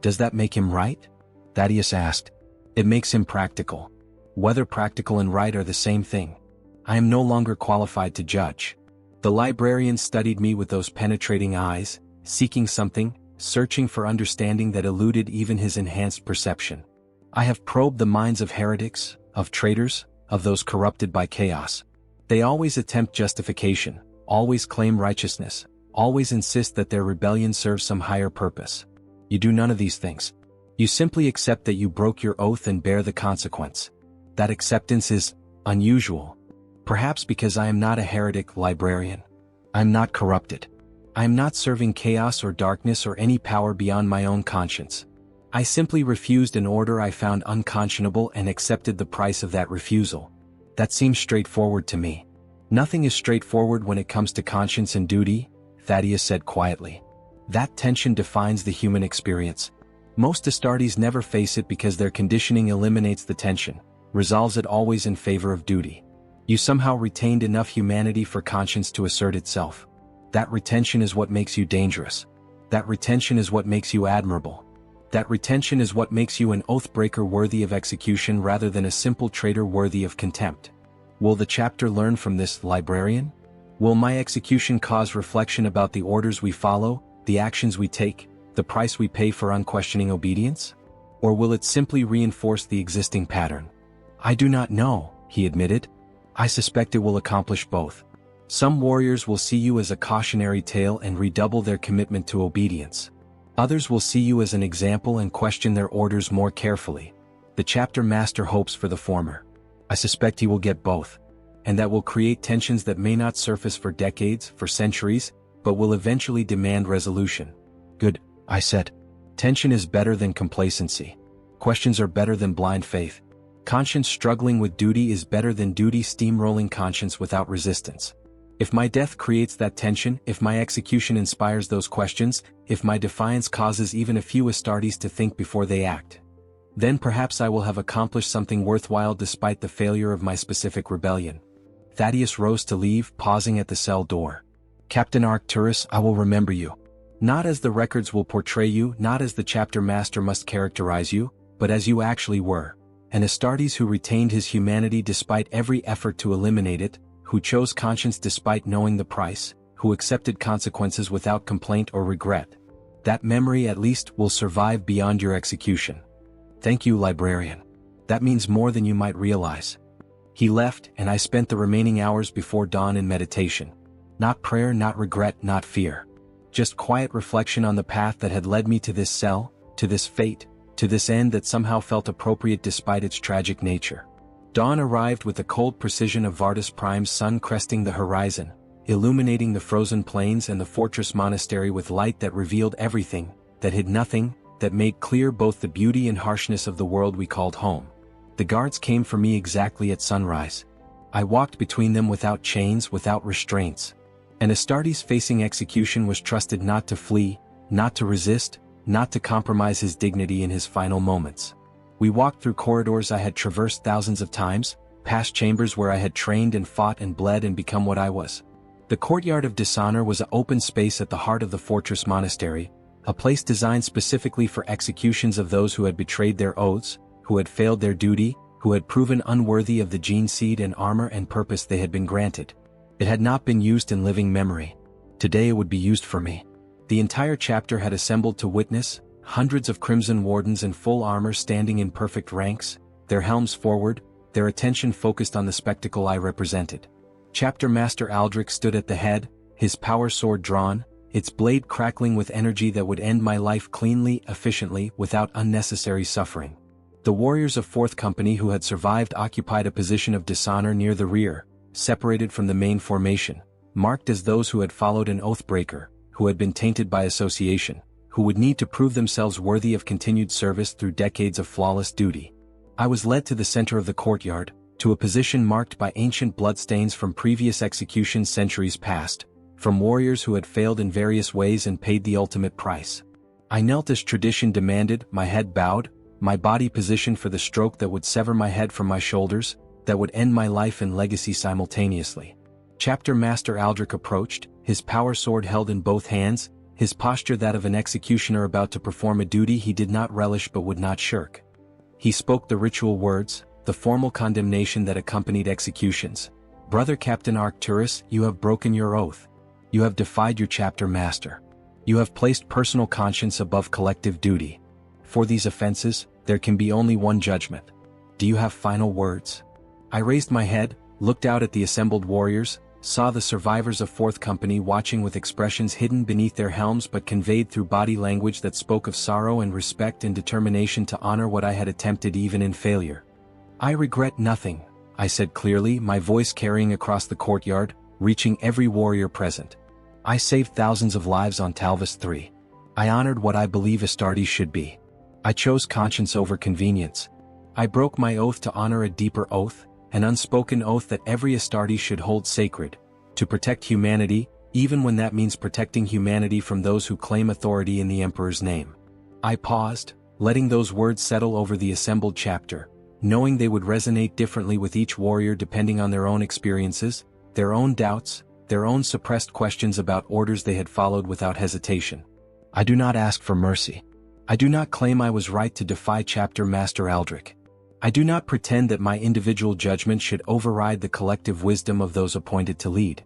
Does that make him right? Thaddeus asked. It makes him practical. Whether practical and right are the same thing. I am no longer qualified to judge. The librarian studied me with those penetrating eyes, seeking something, searching for understanding that eluded even his enhanced perception. I have probed the minds of heretics, of traitors, of those corrupted by chaos. They always attempt justification, always claim righteousness, always insist that their rebellion serves some higher purpose. You do none of these things. You simply accept that you broke your oath and bear the consequence. That acceptance is unusual. Perhaps because I am not a heretic librarian. I am not corrupted. I am not serving chaos or darkness or any power beyond my own conscience. I simply refused an order I found unconscionable and accepted the price of that refusal. That seems straightforward to me. Nothing is straightforward when it comes to conscience and duty, Thaddeus said quietly. That tension defines the human experience. Most Astartes never face it because their conditioning eliminates the tension, resolves it always in favor of duty. You somehow retained enough humanity for conscience to assert itself. That retention is what makes you dangerous. That retention is what makes you admirable. That retention is what makes you an oath-breaker worthy of execution rather than a simple traitor worthy of contempt. Will the chapter learn from this, librarian? Will my execution cause reflection about the orders we follow, the actions we take, the price we pay for unquestioning obedience? Or will it simply reinforce the existing pattern? I do not know, he admitted. I suspect it will accomplish both. Some warriors will see you as a cautionary tale and redouble their commitment to obedience. Others will see you as an example and question their orders more carefully. The chapter master hopes for the former. I suspect he will get both. And that will create tensions that may not surface for decades, for centuries, but will eventually demand resolution. Good, I said. Tension is better than complacency. Questions are better than blind faith. Conscience struggling with duty is better than duty steamrolling conscience without resistance. If my death creates that tension, if my execution inspires those questions, if my defiance causes even a few Astartes to think before they act, then perhaps I will have accomplished something worthwhile despite the failure of my specific rebellion. Thaddeus rose to leave, pausing at the cell door. Captain Arcturus, I will remember you. Not as the records will portray you, not as the chapter master must characterize you, but as you actually were. An Astartes who retained his humanity despite every effort to eliminate it, who chose conscience despite knowing the price, who accepted consequences without complaint or regret. That memory at least will survive beyond your execution. Thank you, librarian. That means more than you might realize. He left, and I spent the remaining hours before dawn in meditation. Not prayer, not regret, not fear. Just quiet reflection on the path that had led me to this cell, to this fate, to this end that somehow felt appropriate despite its tragic nature. Dawn arrived with the cold precision of Vardus Prime's sun cresting the horizon, illuminating the frozen plains and the fortress monastery with light that revealed everything, that hid nothing, that made clear both the beauty and harshness of the world we called home. The guards came for me exactly at sunrise. I walked between them without chains, without restraints. An Astartes facing execution was trusted not to flee, not to resist, not to compromise his dignity in his final moments. We walked through corridors I had traversed thousands of times, past chambers where I had trained and fought and bled and become what I was. The courtyard of dishonor was an open space at the heart of the fortress monastery, a place designed specifically for executions of those who had betrayed their oaths, who had failed their duty, who had proven unworthy of the gene seed and armor and purpose they had been granted. It had not been used in living memory. Today it would be used for me. The entire chapter had assembled to witness, hundreds of crimson wardens in full armor standing in perfect ranks, their helms forward, their attention focused on the spectacle I represented. Chapter Master Aldrich stood at the head, his power sword drawn, its blade crackling with energy that would end my life cleanly, efficiently, without unnecessary suffering. The warriors of 4th Company who had survived occupied a position of dishonor near the rear, separated from the main formation, marked as those who had followed an oathbreaker, who had been tainted by association, who would need to prove themselves worthy of continued service through decades of flawless duty. I was led to the center of the courtyard, to a position marked by ancient bloodstains from previous executions centuries past, from warriors who had failed in various ways and paid the ultimate price. I knelt as tradition demanded, my head bowed, my body positioned for the stroke that would sever my head from my shoulders, that would end my life and legacy simultaneously. Chapter Master Aldrich approached, his power sword held in both hands, his posture that of an executioner about to perform a duty he did not relish but would not shirk. He spoke the ritual words, the formal condemnation that accompanied executions. Brother Captain Arcturus, you have broken your oath. You have defied your chapter master. You have placed personal conscience above collective duty. For these offenses, there can be only one judgment. Do you have final words? I raised my head, looked out at the assembled warriors, saw the survivors of 4th Company watching with expressions hidden beneath their helms but conveyed through body language that spoke of sorrow and respect and determination to honor what I had attempted even in failure. I regret nothing, I said clearly, my voice carrying across the courtyard, reaching every warrior present. I saved thousands of lives on Talvas 3. I honored what I believe Astartes should be. I chose conscience over convenience. I broke my oath to honor a deeper oath, an unspoken oath that every Astartes should hold sacred, to protect humanity, even when that means protecting humanity from those who claim authority in the Emperor's name. I paused, letting those words settle over the assembled chapter, knowing they would resonate differently with each warrior depending on their own experiences, their own doubts, their own suppressed questions about orders they had followed without hesitation. I do not ask for mercy. I do not claim I was right to defy Chapter Master Aldrich. I do not pretend that my individual judgment should override the collective wisdom of those appointed to lead.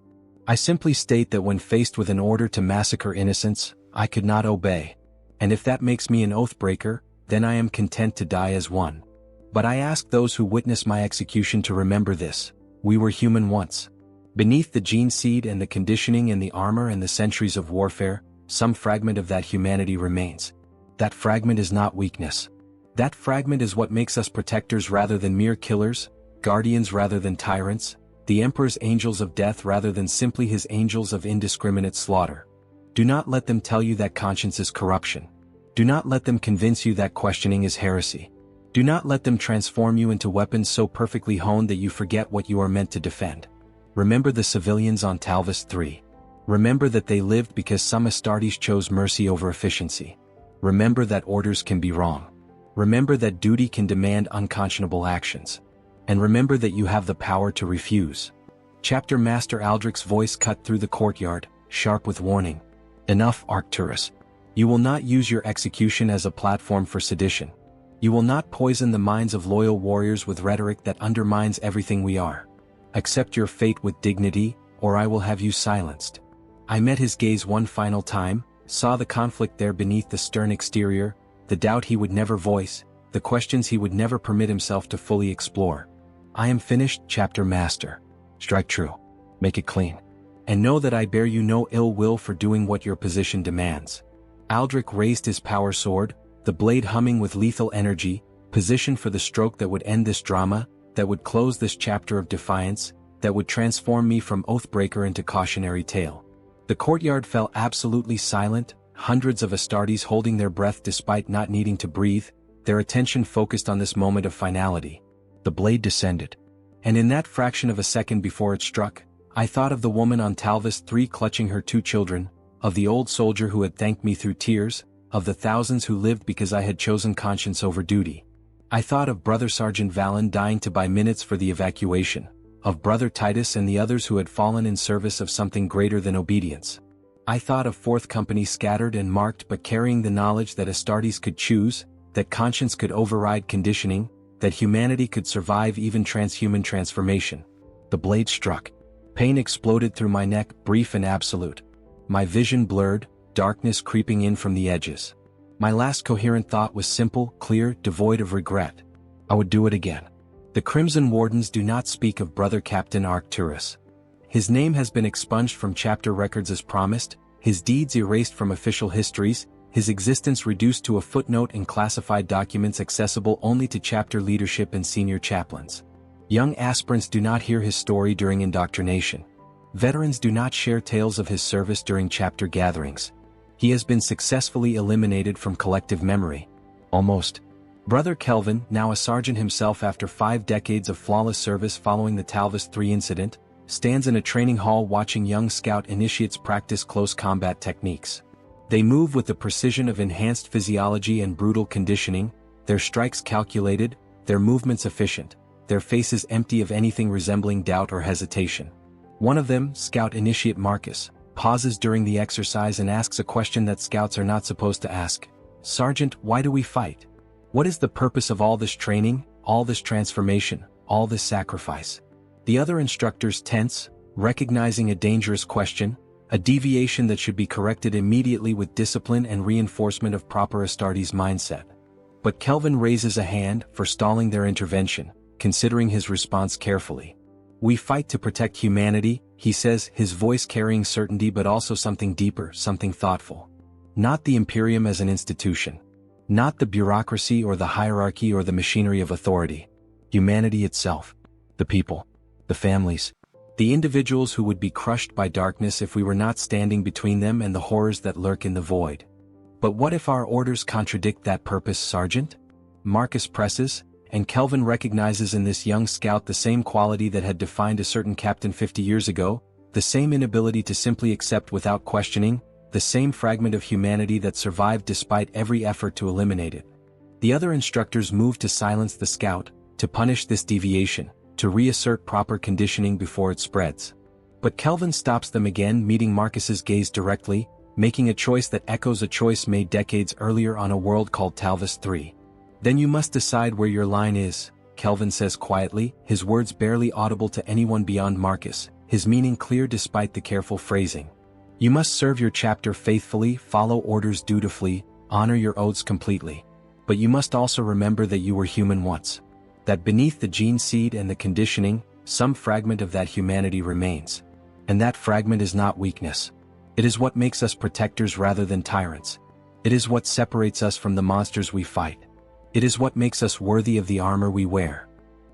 I simply state that when faced with an order to massacre innocents, I could not obey. And if that makes me an oathbreaker, then I am content to die as one. But I ask those who witness my execution to remember this: we were human once. Beneath the gene seed and the conditioning and the armor and the centuries of warfare, some fragment of that humanity remains. That fragment is not weakness. That fragment is what makes us protectors rather than mere killers, guardians rather than tyrants, the Emperor's angels of death rather than simply his angels of indiscriminate slaughter. Do not let them tell you that conscience is corruption. Do not let them convince you that questioning is heresy. Do not let them transform you into weapons so perfectly honed that you forget what you are meant to defend. Remember the civilians on Talvas 3. Remember that they lived because some Astartes chose mercy over efficiency. Remember that orders can be wrong. Remember that duty can demand unconscionable actions. And remember that you have the power to refuse. Chapter Master Aldrich's voice cut through the courtyard, sharp with warning. Enough, Arcturus. You will not use your execution as a platform for sedition. You will not poison the minds of loyal warriors with rhetoric that undermines everything we are. Accept your fate with dignity, or I will have you silenced. I met his gaze one final time, saw the conflict there beneath the stern exterior, the doubt he would never voice, the questions he would never permit himself to fully explore. I am finished, Chapter Master. Strike true. Make it clean. And know that I bear you no ill will for doing what your position demands. Aldrich raised his power sword, the blade humming with lethal energy, positioned for the stroke that would end this drama, that would close this chapter of defiance, that would transform me from oathbreaker into cautionary tale. The courtyard fell absolutely silent, hundreds of Astartes holding their breath despite not needing to breathe, their attention focused on this moment of finality. The blade descended. And in that fraction of a second before it struck, I thought of the woman on Talvas 3 clutching her 2 children, of the old soldier who had thanked me through tears, of the thousands who lived because I had chosen conscience over duty. I thought of Brother Sergeant Valen dying to buy minutes for the evacuation, of Brother Titus and the others who had fallen in service of something greater than obedience. I thought of 4th Company scattered and marked but carrying the knowledge that Astartes could choose, that conscience could override conditioning, that humanity could survive even transhuman transformation. The blade struck. Pain exploded through my neck, brief and absolute. My vision blurred, darkness creeping in from the edges. My last coherent thought was simple, clear, devoid of regret. I would do it again. The Crimson Wardens do not speak of Brother Captain Arcturus. His name has been expunged from chapter records as promised, his deeds erased from official histories, his existence reduced to a footnote in classified documents accessible only to chapter leadership and senior chaplains. Young aspirants do not hear his story during indoctrination. Veterans do not share tales of his service during chapter gatherings. He has been successfully eliminated from collective memory. Almost. Brother Kelvin, now a sergeant himself after 5 decades of flawless service following the Talvas 3 incident, stands in a training hall watching young scout initiates practice close combat techniques. They move with the precision of enhanced physiology and brutal conditioning, their strikes calculated, their movements efficient, their faces empty of anything resembling doubt or hesitation. One of them, Scout Initiate Marcus, pauses during the exercise and asks a question that scouts are not supposed to ask. Sergeant, why do we fight? What is the purpose of all this training, all this transformation, all this sacrifice? The other instructors tense, recognizing a dangerous question, a deviation that should be corrected immediately with discipline and reinforcement of proper Astartes mindset. But Kelvin raises a hand, forestalling their intervention, considering his response carefully. We fight to protect humanity, he says, his voice carrying certainty but also something deeper, something thoughtful. Not the Imperium as an institution. Not the bureaucracy or the hierarchy or the machinery of authority. Humanity itself. The people. The families. The individuals who would be crushed by darkness if we were not standing between them and the horrors that lurk in the void. But what if our orders contradict that purpose, Sergeant? Marcus presses, and Kelvin recognizes in this young scout the same quality that had defined a certain captain 50 years ago, the same inability to simply accept without questioning, the same fragment of humanity that survived despite every effort to eliminate it. The other instructors move to silence the scout, to punish this deviation, to reassert proper conditioning before it spreads. But Kelvin stops them again, meeting Marcus's gaze directly, making a choice that echoes a choice made decades earlier on a world called Talvas 3. Then you must decide where your line is, Kelvin says quietly, his words barely audible to anyone beyond Marcus, his meaning clear despite the careful phrasing. You must serve your chapter faithfully, follow orders dutifully, honor your oaths completely. But you must also remember that you were human once. That beneath the gene seed and the conditioning, some fragment of that humanity remains. And that fragment is not weakness. It is what makes us protectors rather than tyrants. It is what separates us from the monsters we fight. It is what makes us worthy of the armor we wear.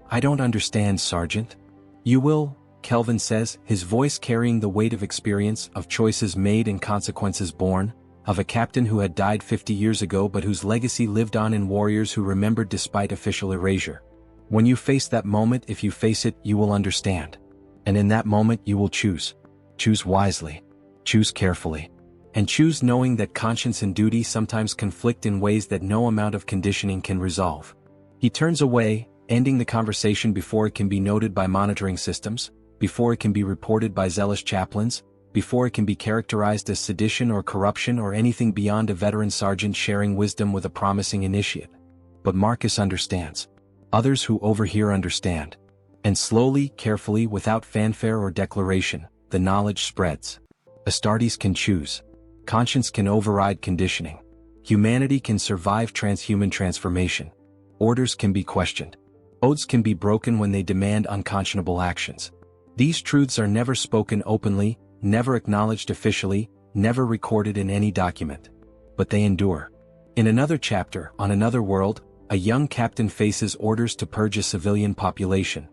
I don't understand, Sergeant. You will, Kelvin says, his voice carrying the weight of experience, of choices made and consequences borne, of a captain who had died 50 years ago but whose legacy lived on in warriors who remembered despite official erasure. When you face that moment, if you face it, you will understand. And in that moment you will choose. Choose wisely. Choose carefully. And choose knowing that conscience and duty sometimes conflict in ways that no amount of conditioning can resolve. He turns away, ending the conversation before it can be noted by monitoring systems, before it can be reported by zealous chaplains, before it can be characterized as sedition or corruption or anything beyond a veteran sergeant sharing wisdom with a promising initiate. But Marcus understands. Others who overhear understand. And slowly, carefully, without fanfare or declaration, the knowledge spreads. Astartes can choose. Conscience can override conditioning. Humanity can survive transhuman transformation. Orders can be questioned. Oaths can be broken when they demand unconscionable actions. These truths are never spoken openly, never acknowledged officially, never recorded in any document. But they endure. In another chapter, on another world, a young captain faces orders to purge a civilian population.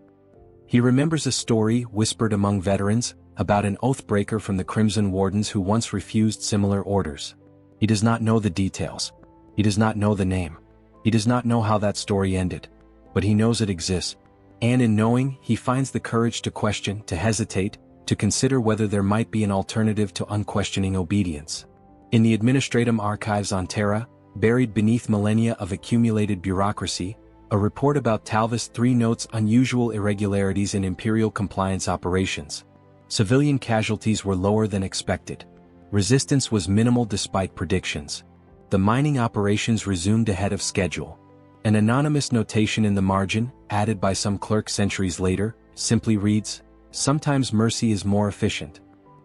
He remembers a story whispered among veterans about an oath-breaker from the Crimson Wardens who once refused similar orders. He does not know the details. He does not know the name. He does not know how that story ended. But he knows it exists. And in knowing, he finds the courage to question, to hesitate, to consider whether there might be an alternative to unquestioning obedience. In the Administratum archives on Terra, buried beneath millennia of accumulated bureaucracy, a report about Talvis 3 notes unusual irregularities in Imperial compliance operations. Civilian casualties were lower than expected. Resistance was minimal despite predictions. The mining operations resumed ahead of schedule. An anonymous notation in the margin, added by some clerk centuries later, simply reads, "Sometimes mercy is more efficient."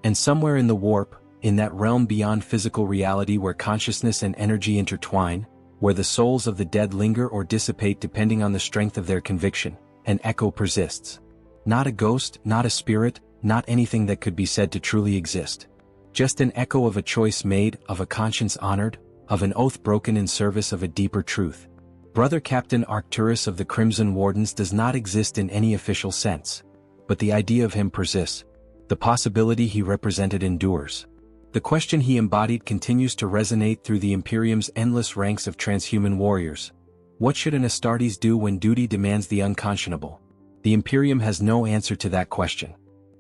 And somewhere in the warp, in that realm beyond physical reality where consciousness and energy intertwine, where the souls of the dead linger or dissipate depending on the strength of their conviction, an echo persists. Not a ghost, not a spirit, not anything that could be said to truly exist. Just an echo of a choice made, of a conscience honored, of an oath broken in service of a deeper truth. Brother Captain Arcturus of the Crimson Wardens does not exist in any official sense. But the idea of him persists. The possibility he represented endures. The question he embodied continues to resonate through the Imperium's endless ranks of transhuman warriors. What should an Astartes do when duty demands the unconscionable? The Imperium has no answer to that question.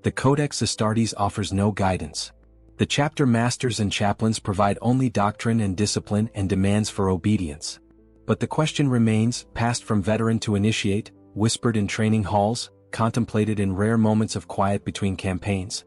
The Codex Astartes offers no guidance. The chapter masters and chaplains provide only doctrine and discipline and demands for obedience. But the question remains, passed from veteran to initiate, whispered in training halls, contemplated in rare moments of quiet between campaigns.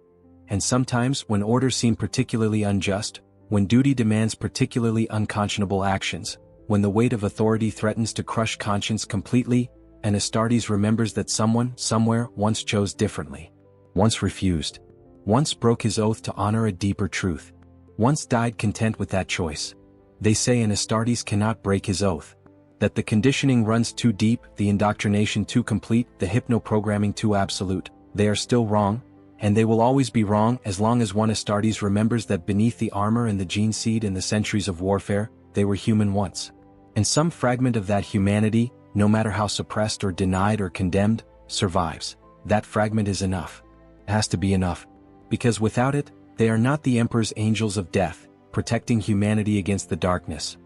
And sometimes, when orders seem particularly unjust, when duty demands particularly unconscionable actions, when the weight of authority threatens to crush conscience completely, an Astartes remembers that someone, somewhere, once chose differently. Once refused. Once broke his oath to honor a deeper truth. Once died content with that choice. They say an Astartes cannot break his oath. That the conditioning runs too deep, the indoctrination too complete, the hypno-programming too absolute. They are still wrong, and they will always be wrong as long as one Astartes remembers that beneath the armor and the gene seed and the centuries of warfare, they were human once. And some fragment of that humanity, no matter how suppressed or denied or condemned, survives. That fragment is enough. It has to be enough. Because without it, they are not the Emperor's angels of death, protecting humanity against the darkness.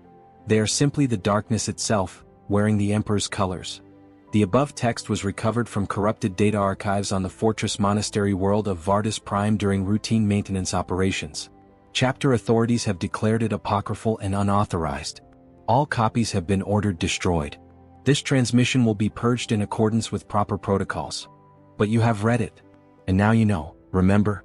They are simply the darkness itself, wearing the Emperor's colors. The above text was recovered from corrupted data archives on the Fortress Monastery world of Vardis Prime during routine maintenance operations. Chapter authorities have declared it apocryphal and unauthorized. All copies have been ordered destroyed. This transmission will be purged in accordance with proper protocols. But you have read it. And now you know, remember?